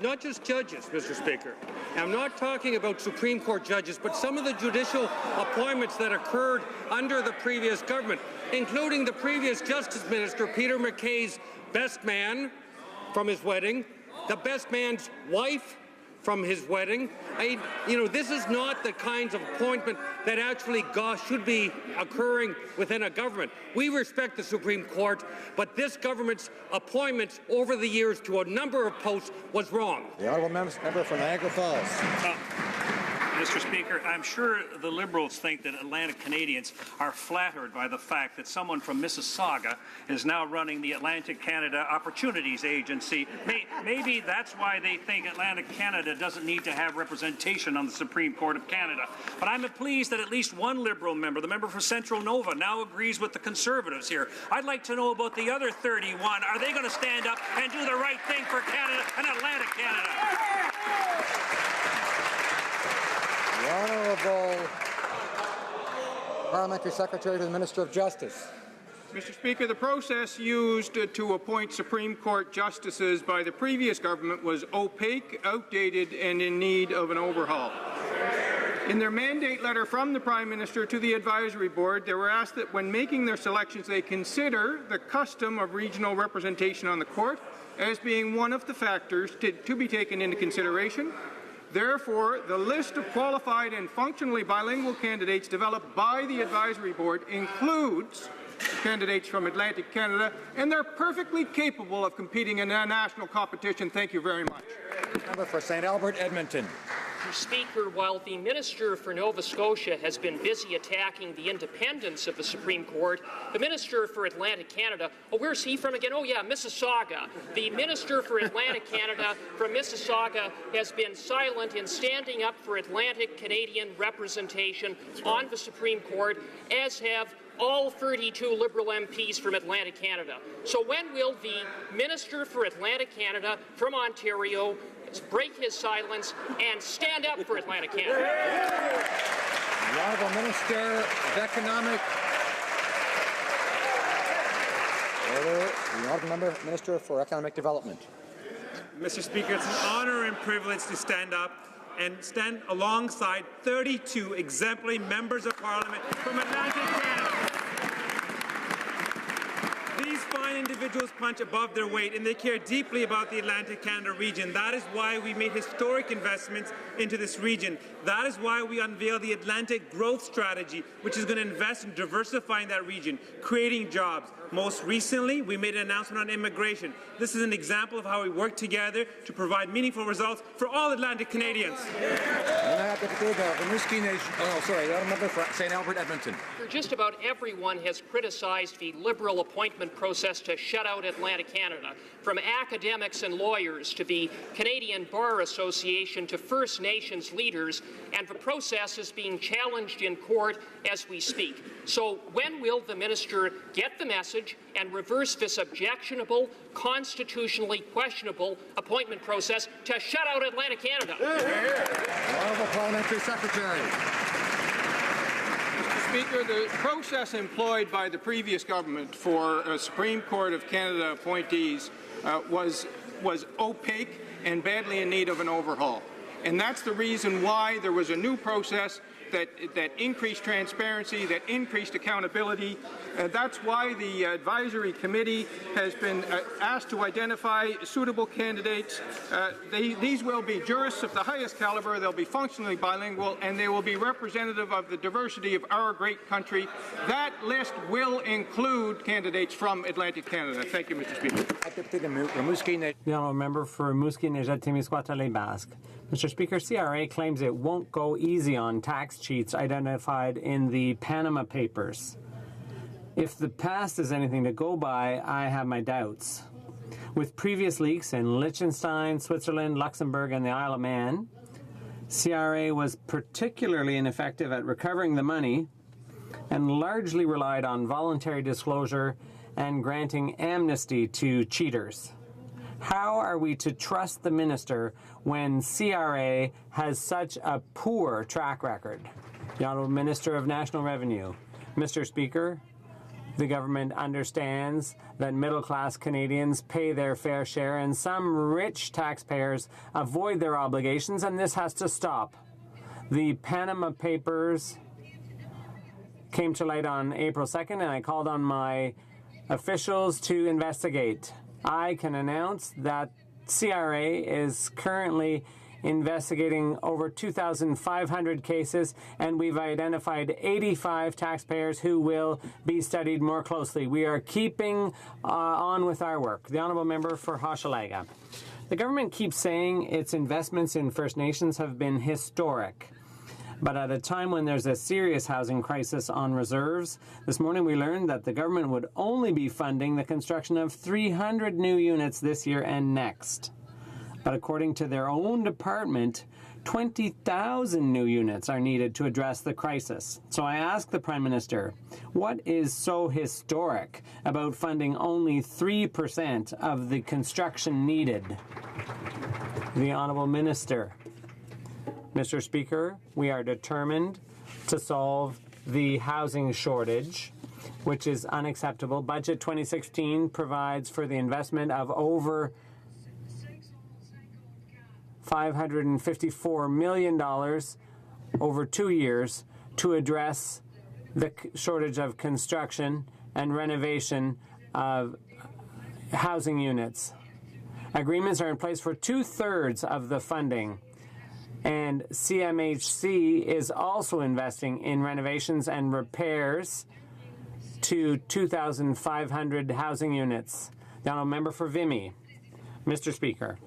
not just judges, Mr. Speaker. I'm not talking about Supreme Court judges, but some of the judicial appointments that occurred under the previous government, including the previous Justice Minister, Peter MacKay's best man from his wedding, the best man's wife from his wedding. This is not the kinds of appointment that actually should be occurring within a government. We respect the Supreme Court, but this government's appointments over the years to a number of posts was wrong. The Honourable Member for Niagara Falls. Mr. Speaker, I'm sure the Liberals think that Atlantic Canadians are flattered by the fact that someone from Mississauga is now running the Atlantic Canada Opportunities Agency. Maybe that's why they think Atlantic Canada doesn't need to have representation on the Supreme Court of Canada. But I'm pleased that at least one Liberal member, the member for Central Nova, now agrees with the Conservatives here. I'd like to know about the other 31. Are they going to stand up and do the right thing for Canada and Atlantic Canada? The Honourable Parliamentary Secretary to the Minister of Justice. Mr. Speaker, the process used to appoint Supreme Court justices by the previous government was opaque, outdated, and in need of an overhaul. In their mandate letter from the Prime Minister to the Advisory Board, they were asked that when making their selections, they consider the custom of regional representation on the court as being one of the factors to be taken into consideration. Therefore, the list of qualified and functionally bilingual candidates developed by the Advisory Board includes candidates from Atlantic Canada, and they're perfectly capable of competing in a national competition. Thank you very much. Member for St. Albert, Edmonton. Mr. Speaker, while the Minister for Nova Scotia has been busy attacking the independence of the Supreme Court, the Minister for Atlantic Canada, where's he from again? Oh yeah, Mississauga. The Minister for Atlantic Canada from Mississauga has been silent in standing up for Atlantic Canadian representation on the Supreme Court, as have all 32 Liberal MPs from Atlantic Canada. So when will the Minister for Atlantic Canada from Ontario break his silence and stand up for Atlantic Canada? The Honourable Minister of Economic. Order. The Honourable Minister for Economic Development. Mr. Speaker, it's an honour and privilege to stand up and stand alongside 32 exemplary members of Parliament from Atlantic Canada. These fine individuals punch above their weight, and they care deeply about the Atlantic Canada region. That is why we made historic investments into this region. That is why we unveiled the Atlantic Growth Strategy, which is going to invest in diversifying that region, creating jobs. Most recently, we made an announcement on immigration. This is an example of how we work together to provide meaningful results for all Atlantic Canadians. St. Albert, Edmonton. Just about everyone has criticized the Liberal appointment process to shut out Atlantic Canada, from academics and lawyers to the Canadian Bar Association to First Nations leaders, and the process is being challenged in court as we speak. So when will the minister get the message and reverse this objectionable, constitutionally questionable appointment process to shut out Atlantic Canada? Honourable Parliamentary Secretary. Mr. Speaker, the process employed by the previous government for Supreme Court of Canada appointees was opaque and badly in need of an overhaul. And that's the reason why there was a new process that increased transparency, that increased accountability. That's why the advisory committee has been asked to identify suitable candidates. These will be jurists of the highest caliber, they'll be functionally bilingual, and they will be representative of the diversity of our great country. That list will include candidates from Atlantic Canada. Thank you, Mr. Speaker. The honourable member for Rimouski-Nejet-Témiscouata-Les-Basques. Mr. Speaker, CRA claims it won't go easy on tax cheats identified in the Panama Papers. If the past is anything to go by, I have my doubts. With previous leaks in Liechtenstein, Switzerland, Luxembourg, and the Isle of Man, CRA was particularly ineffective at recovering the money and largely relied on voluntary disclosure and granting amnesty to cheaters. How are we to trust the minister when CRA has such a poor track record? The Honourable Minister of National Revenue. Mr. Speaker, the government understands that middle-class Canadians pay their fair share and some rich taxpayers avoid their obligations, and this has to stop. The Panama Papers came to light on April 2nd, and I called on my officials to investigate. I can announce that CRA is currently investigating over 2,500 cases, and we've identified 85 taxpayers who will be studied more closely. We are keeping on with our work. The Honourable Member for Hochelaga. The government keeps saying its investments in First Nations have been historic. But at a time when there's a serious housing crisis on reserves, this morning we learned that the government would only be funding the construction of 300 new units this year and next. But according to their own department, 20,000 new units are needed to address the crisis. So I ask the Prime Minister, what is so historic about funding only 3% of the construction needed? The Honourable Minister. Mr. Speaker, we are determined to solve the housing shortage, which is unacceptable. Budget 2016 provides for the investment of over $554 million over 2 years to address the shortage of construction and renovation of housing units. Agreements are in place for 2/3 of the funding. And CMHC is also investing in renovations and repairs to 2,500 housing units. The honourable member for Vimy. Mr. Speaker,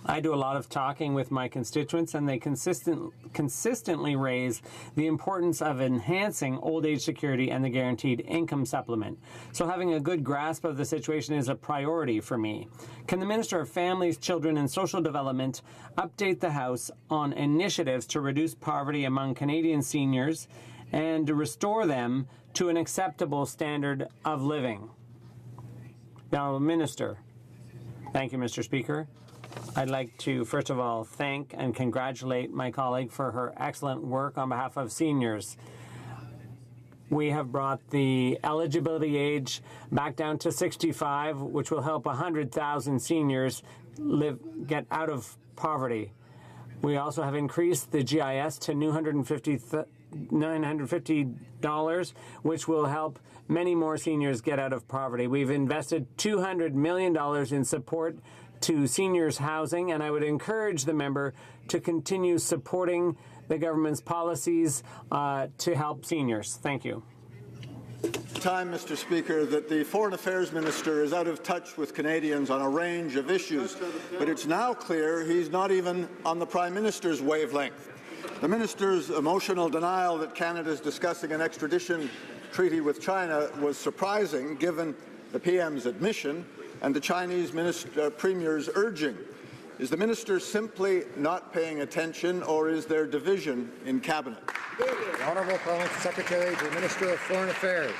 I do a lot of talking with my constituents, and they consistently raise the importance of enhancing old age security and the guaranteed income supplement. So having a good grasp of the situation is a priority for me. Can the Minister of Families, Children and Social Development update the House on initiatives to reduce poverty among Canadian seniors and to restore them to an acceptable standard of living? The Honourable Minister. Thank you, Mr. Speaker. I'd like to, first of all, thank and congratulate my colleague for her excellent work on behalf of seniors. We have brought the eligibility age back down to 65, which will help 100,000 seniors get out of poverty. We also have increased the GIS to $950, which will help many more seniors get out of poverty. We've invested $200 million in support to seniors' housing, and I would encourage the member to continue supporting the government's policies to help seniors. Thank you. Time, Mr. Speaker, that the Foreign Affairs Minister is out of touch with Canadians on a range of issues, but it's now clear he's not even on the Prime Minister's wavelength. The Minister's emotional denial that Canada is discussing an extradition treaty with China was surprising, given the PM's admission and the Chinese Premier's urging. Is the Minister simply not paying attention, or is there division in Cabinet? The Honourable Parliamentary Secretary to the Minister of Foreign Affairs.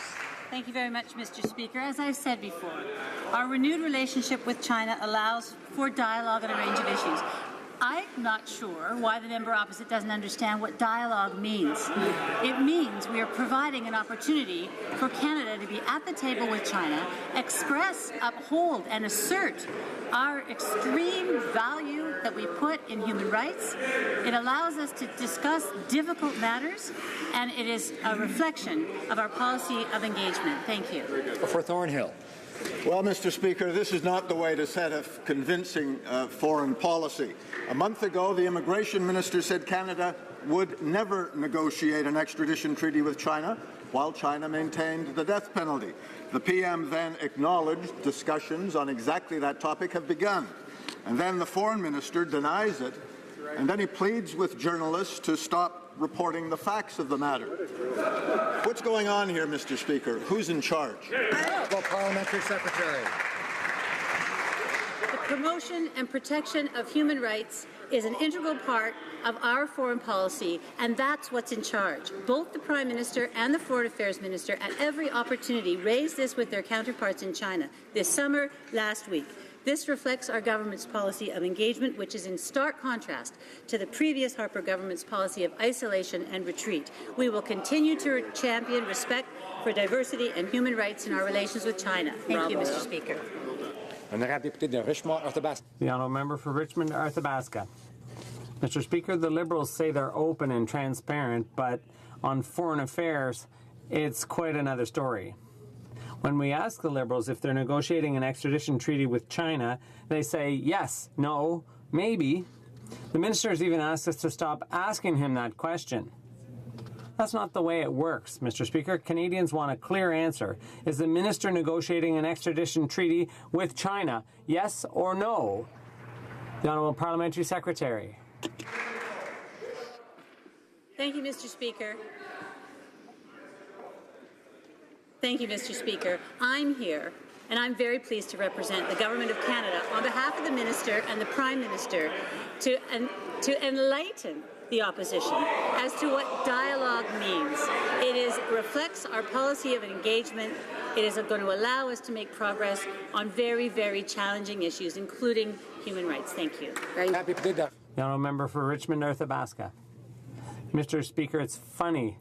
Thank you very much, Mr. Speaker. As I've said before, our renewed relationship with China allows for dialogue on a range of issues. I'm not sure why the member opposite doesn't understand what dialogue means. It means we are providing an opportunity for Canada to be at the table with China, express, uphold, and assert our extreme value that we put in human rights. It allows us to discuss difficult matters, and it is a reflection of our policy of engagement. Thank you. For Thornhill. Well, Mr. Speaker, this is not the way to set a convincing foreign policy. A month ago, the Immigration Minister said Canada would never negotiate an extradition treaty with China, while China maintained the death penalty. The PM then acknowledged discussions on exactly that topic have begun. And then the Foreign Minister denies it, and then he pleads with journalists to stop reporting the facts of the matter. What's going on here, Mr. Speaker? Who's in charge? The Parliamentary Secretary. The promotion and protection of human rights is an integral part of our foreign policy, and that's what's in charge. Both the Prime Minister and the Foreign Affairs Minister at every opportunity raised this with their counterparts in China this summer, last week. This reflects our government's policy of engagement, which is in stark contrast to the previous Harper government's policy of isolation and retreat. We will continue to champion respect for diversity and human rights in our relations with China. Thank you, Mr. Speaker. The honourable member for Richmond-Arthabaska. Mr. Speaker, the Liberals say they're open and transparent, but on foreign affairs, it's quite another story. When we ask the Liberals if they're negotiating an extradition treaty with China, they say yes, no, maybe. The minister has even asked us to stop asking him that question. That's not the way it works, Mr. Speaker. Canadians want a clear answer. Is the minister negotiating an extradition treaty with China, yes or no? The Honourable Parliamentary Secretary. Thank you, Mr. Speaker. Thank you, Mr. Speaker. I'm here, and I'm very pleased to represent the Government of Canada on behalf of the Minister and the Prime Minister to enlighten the opposition as to what dialogue means. It reflects our policy of engagement. It is going to allow us to make progress on very, very challenging issues, including human rights. Thank you. The honourable member for Richmond-Arthabaska. Mr. Speaker, it's funny.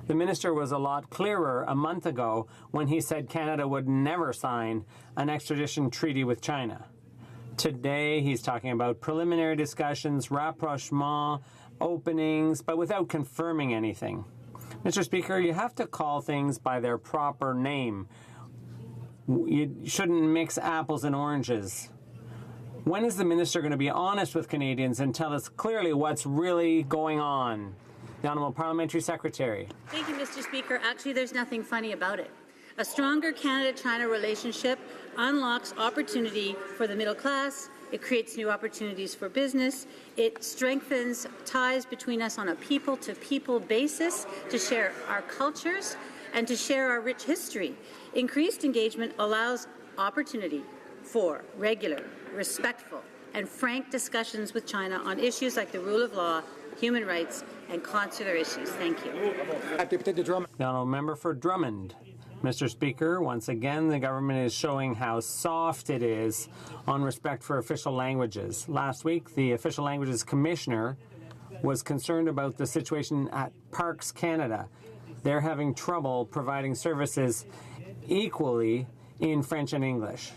The minister was a lot clearer a month ago when he said Canada would never sign an extradition treaty with China. Today, he's talking about preliminary discussions, rapprochement, openings, but without confirming anything. Mr. Speaker, you have to call things by their proper name. You shouldn't mix apples and oranges. When is the minister going to be honest with Canadians and tell us clearly what's really going on? The Honourable Parliamentary Secretary. Thank you, Mr. Speaker. Actually, there's nothing funny about it. A stronger Canada-China relationship unlocks opportunity for the middle class. It creates new opportunities for business. It strengthens ties between us on a people-to-people basis to share our cultures and to share our rich history. Increased engagement allows opportunity for regular, respectful, and frank discussions with China on issues like the rule of law, human rights, and consular issues. Thank you. The Honourable Member for Drummond. Mr. Speaker, once again, the government is showing how soft it is on respect for official languages. Last week, the Official Languages Commissioner was concerned about the situation at Parks Canada. They're having trouble providing services equally in French and English.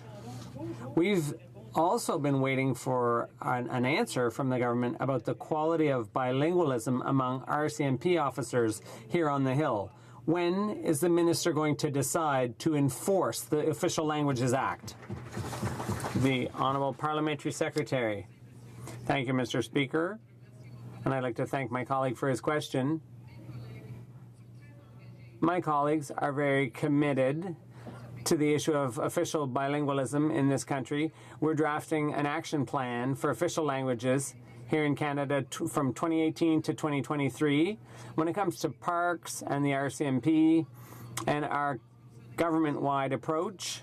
We've also been waiting for an answer from the government about the quality of bilingualism among RCMP officers here on the Hill. When is the minister going to decide to enforce the Official Languages Act? The Honourable Parliamentary Secretary. Thank you, Mr. Speaker. And I'd like to thank my colleague for his question. My colleagues are very committed to the issue of official bilingualism in this country. We're drafting an action plan for official languages here in Canada from 2018 to 2023. When it comes to parks and the RCMP and our government-wide approach,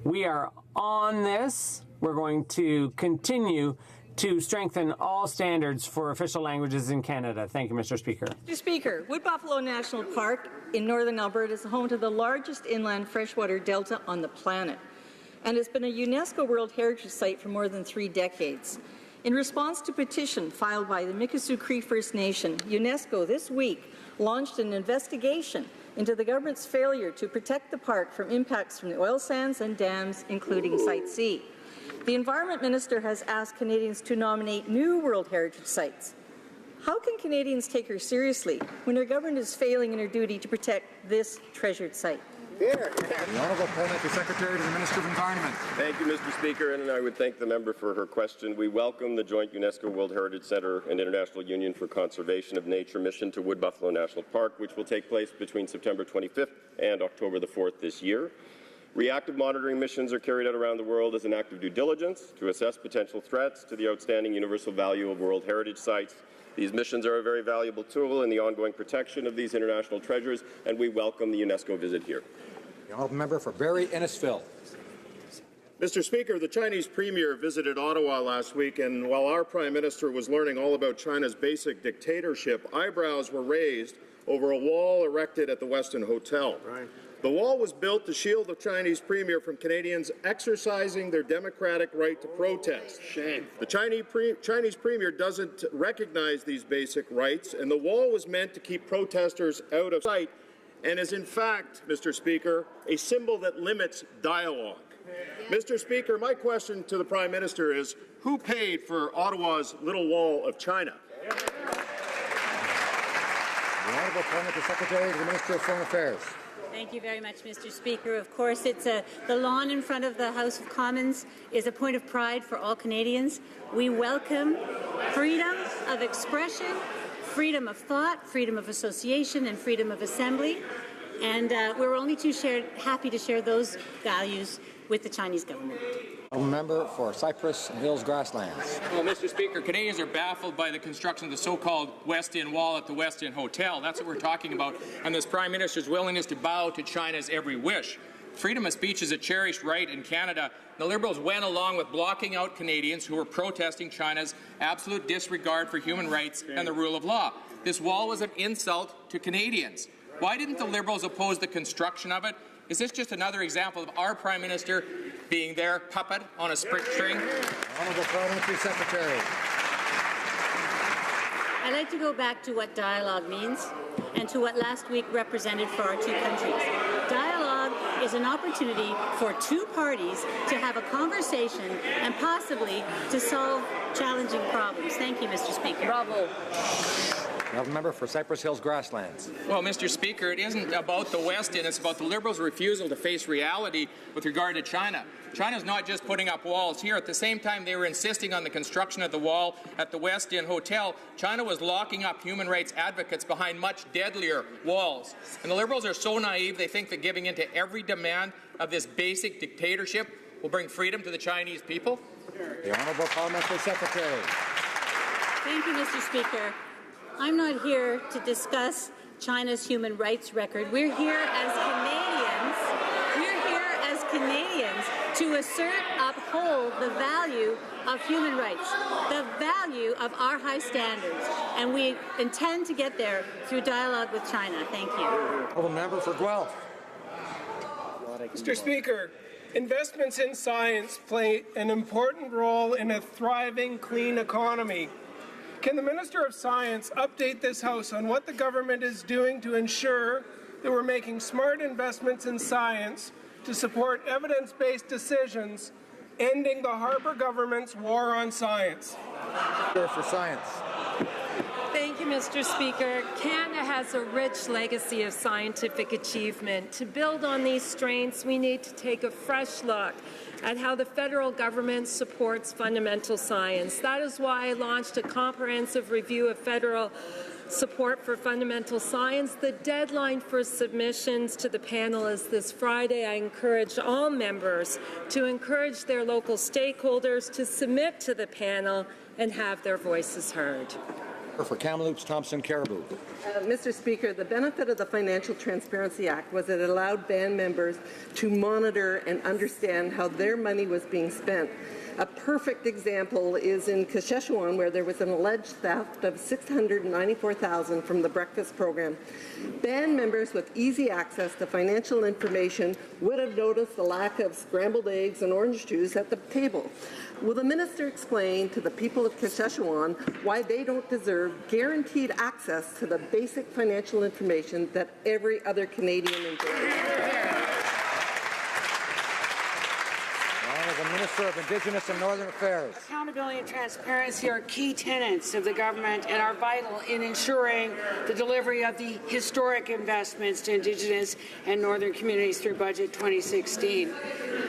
we are on this. We're going to continue to strengthen all standards for official languages in Canada. Thank you, Mr. Speaker. Mr. Speaker, Wood Buffalo National Park in northern Alberta is home to the largest inland freshwater delta on the planet, and it's been a UNESCO World Heritage Site for more than 3 decades. In response to a petition filed by the Mikisew Cree First Nation, UNESCO this week launched an investigation into the government's failure to protect the park from impacts from the oil sands and dams, including Site C. The Environment Minister has asked Canadians to nominate new World Heritage Sites. How can Canadians take her seriously when her government is failing in her duty to protect this treasured site? The Honourable Parliamentary Secretary to the Minister of Environment. Thank you, Mr. Speaker, and I would thank the member for her question. We welcome the joint UNESCO World Heritage Centre and International Union for Conservation of Nature mission to Wood Buffalo National Park, which will take place between September 25th and October the 4th this year. Reactive monitoring missions are carried out around the world as an act of due diligence to assess potential threats to the outstanding universal value of World Heritage Sites. These missions are a very valuable tool in the ongoing protection of these international treasures, and we welcome the UNESCO visit here. The Honourable Member for Barrie Innisfil. Mr. Speaker, the Chinese Premier visited Ottawa last week, and while our Prime Minister was learning all about China's basic dictatorship, eyebrows were raised over a wall erected at the Westin Hotel. Right. The wall was built to shield the Chinese Premier from Canadians exercising their democratic right to protest. Shame. The Chinese Premier doesn't recognize these basic rights, and the wall was meant to keep protesters out of sight and is in fact, Mr. Speaker, a symbol that limits dialogue. Yeah. Mr. Speaker, my question to the Prime Minister is, who paid for Ottawa's Little Wall of China? The Honourable Parliamentary Secretary to the Minister of Foreign Affairs. Thank you very much, Mr. Speaker. Of course, the lawn in front of the House of Commons is a point of pride for all Canadians. We welcome freedom of expression, freedom of thought, freedom of association, and freedom of assembly. And we're only too happy to share those values with the Chinese government. Member for Cypress and Hills Grasslands. Well, Mr. Speaker, Canadians are baffled by the construction of the so-called Westin Wall at the Westin Hotel. That's what we're talking about, and this Prime Minister's willingness to bow to China's every wish. Freedom of speech is a cherished right in Canada. The Liberals went along with blocking out Canadians who were protesting China's absolute disregard for human rights and the rule of law. This wall was an insult to Canadians. Why didn't the Liberals oppose the construction of it? Is this just another example of our Prime Minister being their puppet on a string? Honourable Parliamentary Secretary. I'd like to go back to what dialogue means and to what last week represented for our two countries. Dialogue is an opportunity for two parties to have a conversation and possibly to solve challenging problems. Thank you, Mr. Speaker. Bravo. Now, the member for Cypress Hills Grasslands. Well, Mr. Speaker, it isn't about the West, and it's about the Liberals' refusal to face reality with regard to China. China's not just putting up walls here. At the same time they were insisting on the construction of the wall at the West Inn Hotel, China was locking up human rights advocates behind much deadlier walls. And the Liberals are so naive they think that giving in to every demand of this basic dictatorship will bring freedom to the Chinese people. The Honourable Parliamentary Secretary. Thank you, Mr. Speaker. I'm not here to discuss China's human rights record. We're here as Canadians to assert, uphold the value of human rights, the value of our high standards, and we intend to get there through dialogue with China. Thank you. Honourable member for Guelph. Mr. Speaker, investments in science play an important role in a thriving, clean economy. Can the Minister of Science update this House on what the government is doing to ensure that we're making smart investments in science to support evidence-based decisions, ending the Harper government's war on science? For Science. Thank you, Mr. Speaker. Canada has a rich legacy of scientific achievement. To build on these strengths, we need to take a fresh look at how the federal government supports fundamental science. That is why I launched a comprehensive review of federal support for fundamental science. The deadline for submissions to the panel is this Friday. I encourage all members to encourage their local stakeholders to submit to the panel and have their voices heard. For Kamloops, Thompson, Caribou. Mr. Speaker, the benefit of the Financial Transparency Act was it allowed band members to monitor and understand how their money was being spent. A perfect example is in Saskatchewan, where there was an alleged theft of $694,000 from the breakfast program. Band members with easy access to financial information would have noticed the lack of scrambled eggs and orange juice at the table. Will the minister explain to the people of Saskatchewan why they don't deserve guaranteed access to the basic financial information that every other Canadian enjoys? The Minister of Indigenous and Northern Affairs. Accountability and transparency are key tenets of the government and are vital in ensuring the delivery of the historic investments to Indigenous and Northern communities through Budget 2016.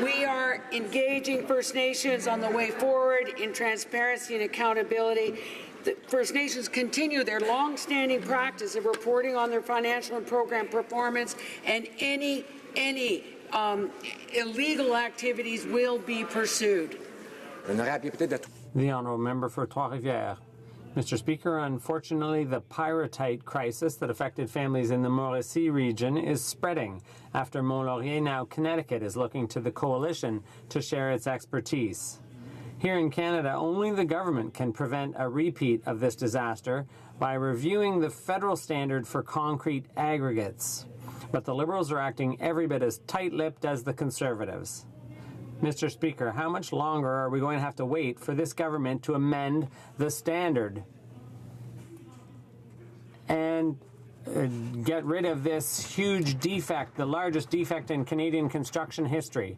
We are engaging First Nations on the way forward in transparency and accountability. The First Nations continue their long-standing practice of reporting on their financial and program performance, and any illegal activities will be pursued. The Honourable Member for Trois-Rivières. Mr. Speaker, unfortunately, the pyrrhotite crisis that affected families in the Mauricie region is spreading after Mont-Laurier, now Connecticut, is looking to the coalition to share its expertise. Here in Canada, only the government can prevent a repeat of this disaster by reviewing the federal standard for concrete aggregates. But the Liberals are acting every bit as tight-lipped as the Conservatives. Mr. Speaker, how much longer are we going to have to wait for this government to amend the standard and get rid of this huge defect, the largest defect in Canadian construction history?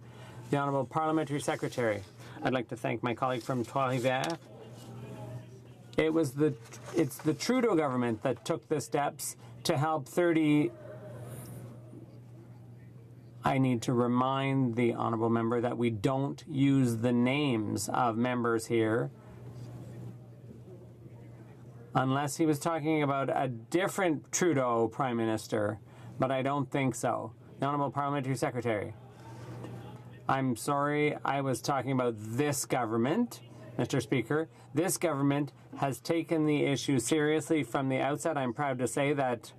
The Honourable Parliamentary Secretary. I'd like to thank my colleague from Trois-Rivières. It's the Trudeau government that took the steps to help 30... I need to remind the Honourable Member that we don't use the names of members here unless he was talking about a different Trudeau Prime Minister, but I don't think so. The Honourable Parliamentary Secretary. I'm sorry, I was talking about this government, Mr. Speaker. This government has taken the issue seriously from the outset. I'm proud to say that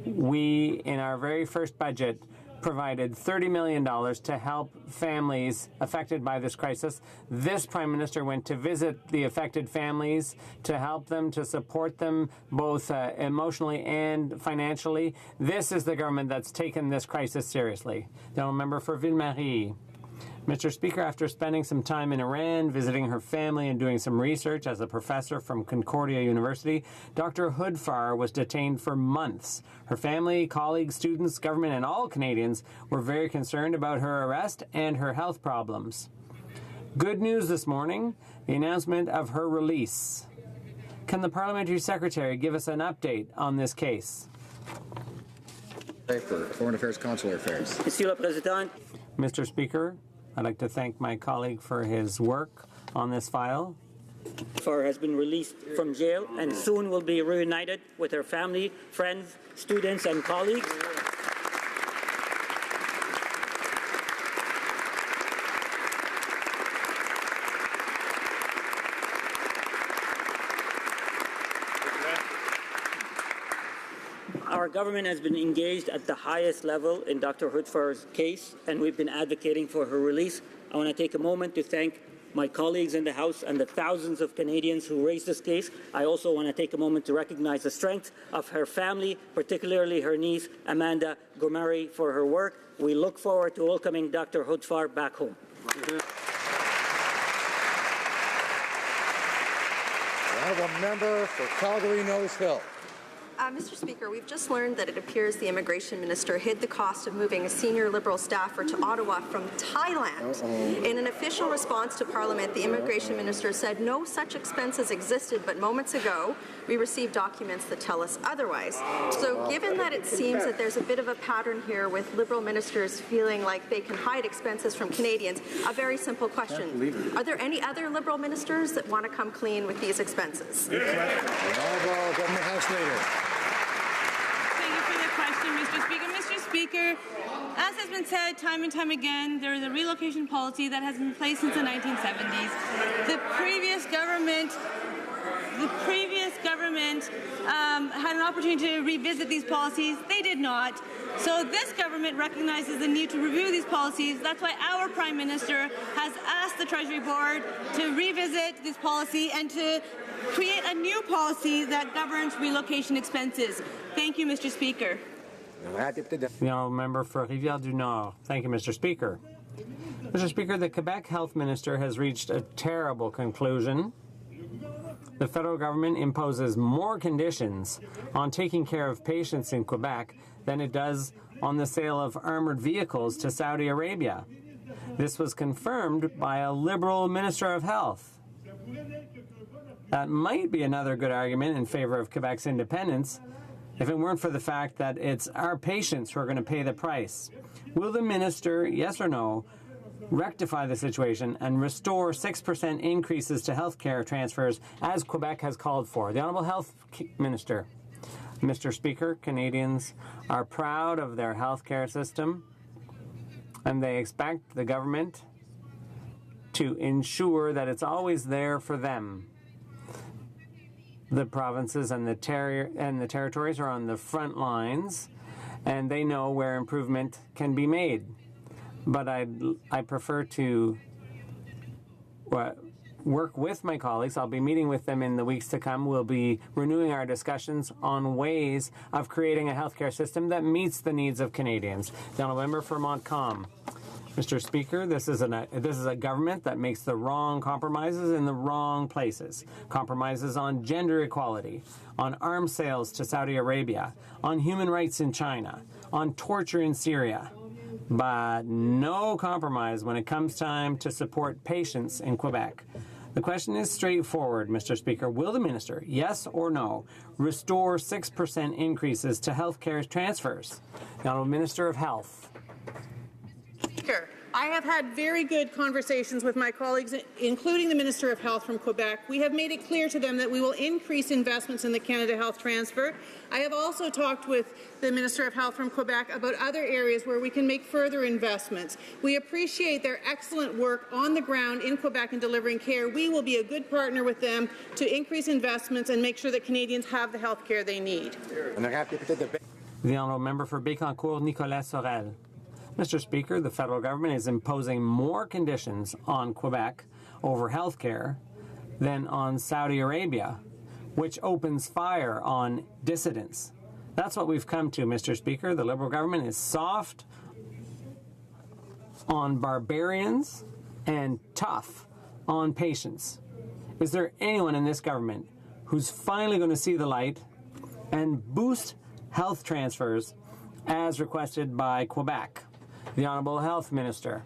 we, in our very first budget, provided $30 million to help families affected by this crisis. This Prime Minister went to visit the affected families to help them, to support them both emotionally and financially. This is the government that's taken this crisis seriously. The Honourable Member for Ville-Marie. Mr. Speaker, after spending some time in Iran, visiting her family and doing some research as a professor from Concordia University, Dr. Hoodfar was detained for months. Her family, colleagues, students, government, and all Canadians were very concerned about her arrest and her health problems. Good news this morning, the announcement of her release. Can the Parliamentary Secretary give us an update on this case? For Foreign Affairs, Consular Affairs. Monsieur le Président. Mr. Speaker, I'd like to thank my colleague for his work on this file. Has been released from jail and soon will be reunited with her family, friends, students, and colleagues. Our government has been engaged at the highest level in Dr. Hoodfar's case, and we've been advocating for her release. I want to take a moment to thank my colleagues in the House and the thousands of Canadians who raised this case. I also want to take a moment to recognize the strength of her family, particularly her niece, Amanda Gomari, for her work. We look forward to welcoming Dr. Hoodfar back home. The honourable member for Calgary-Nose Hill. Mr. Speaker, we've just learned that it appears the Immigration Minister hid the cost of moving a senior Liberal staffer to Ottawa from Thailand. In an official response to Parliament, the Immigration Minister said no such expenses existed, but moments ago we received documents that tell us otherwise. So given that it seems that there's a bit of a pattern here with Liberal ministers feeling like they can hide expenses from Canadians, a very simple question. Are there any other Liberal ministers that want to come clean with these expenses? The Honourable Government House Leader. Mr. Speaker, as has been said time and time again, there is a relocation policy that has been in place since the 1970s. The previous government had an opportunity to revisit these policies. They did not. So this government recognizes the need to review these policies. That's why our Prime Minister has asked the Treasury Board to revisit this policy and to create a new policy that governs relocation expenses. Thank you, Mr. Speaker. The honourable member for Rivière-du-Nord. Thank you, Mr. Speaker. Mr. Speaker, the Quebec Health Minister has reached a terrible conclusion. The federal government imposes more conditions on taking care of patients in Quebec than it does on the sale of armored vehicles to Saudi Arabia. This was confirmed by a Liberal Minister of Health. That might be another good argument in favor of Quebec's independence, if it weren't for the fact that it's our patients who are going to pay the price. Will the minister, yes or no, rectify the situation and restore 6% increases to health care transfers as Quebec has called for? The Honourable Health Minister. Mr. Speaker, Canadians are proud of their health care system, and they expect the government to ensure that it's always there for them. The provinces and the territories are on the front lines, and they know where improvement can be made. But I prefer to work with my colleagues. I'll be meeting with them in the weeks to come. We'll be renewing our discussions on ways of creating a healthcare system that meets the needs of Canadians. The honourable member for Montcalm. Mr. Speaker, this is a government that makes the wrong compromises in the wrong places. Compromises on gender equality, on arms sales to Saudi Arabia, on human rights in China, on torture in Syria. But no compromise when it comes time to support patients in Quebec. The question is straightforward, Mr. Speaker. Will the minister, yes or no, restore 6% increases to health care transfers? The Honourable Minister of Health. Speaker, I have had very good conversations with my colleagues, including the Minister of Health from Quebec. We have made it clear to them that we will increase investments in the Canada Health Transfer. I have also talked with the Minister of Health from Quebec about other areas where we can make further investments. We appreciate their excellent work on the ground in Quebec in delivering care. We will be a good partner with them to increase investments and make sure that Canadians have the health care they need. The Honourable Member for Bécancour, Nicolas Sorel. Mr. Speaker, the federal government is imposing more conditions on Quebec over health care than on Saudi Arabia, which opens fire on dissidents. That's what we've come to, Mr. Speaker. The Liberal government is soft on barbarians and tough on patients. Is there anyone in this government who's finally going to see the light and boost health transfers as requested by Quebec? The Honourable Health Minister.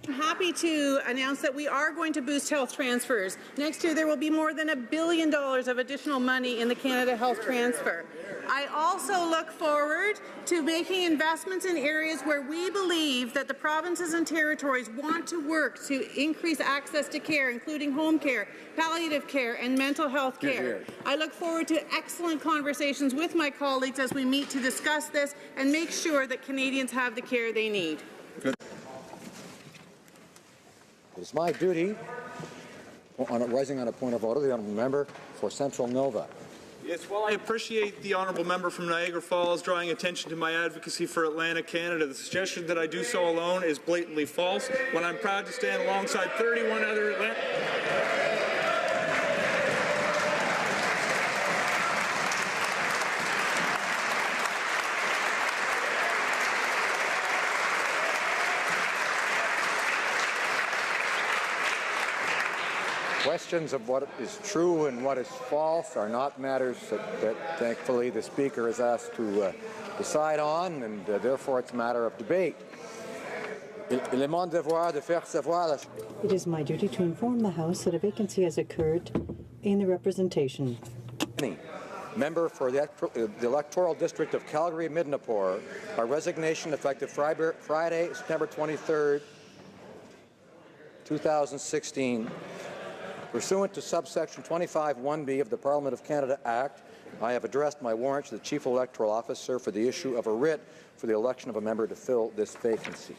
I'm happy to announce that we are going to boost health transfers. Next year, there will be more than $1 billion of additional money in the Canada Health Transfer. I also look forward to making investments in areas where we believe that the provinces and territories want to work to increase access to care, including home care, palliative care, and mental health care. I look forward to excellent conversations with my colleagues as we meet to discuss this and make sure that Canadians have the care they need. It is my duty, rising on a point of order, the honourable member for Central Nova. Yes, well, I appreciate the honourable member from Niagara Falls drawing attention to my advocacy for Atlantic Canada. The suggestion that I do so alone is blatantly false, when I'm proud to stand alongside 31 other Atlantic... Questions of what is true and what is false are not matters that thankfully the Speaker is asked to decide on, and therefore it's a matter of debate. It is my duty to inform the House that a vacancy has occurred in the representation. Member for the electoral district of Calgary-Midnapore, by resignation effective Friday, September 23rd, 2016. Pursuant to subsection 25(1)(b) of the Parliament of Canada Act, I have addressed my warrant to the Chief Electoral Officer for the issue of a writ for the election of a member to fill this vacancy.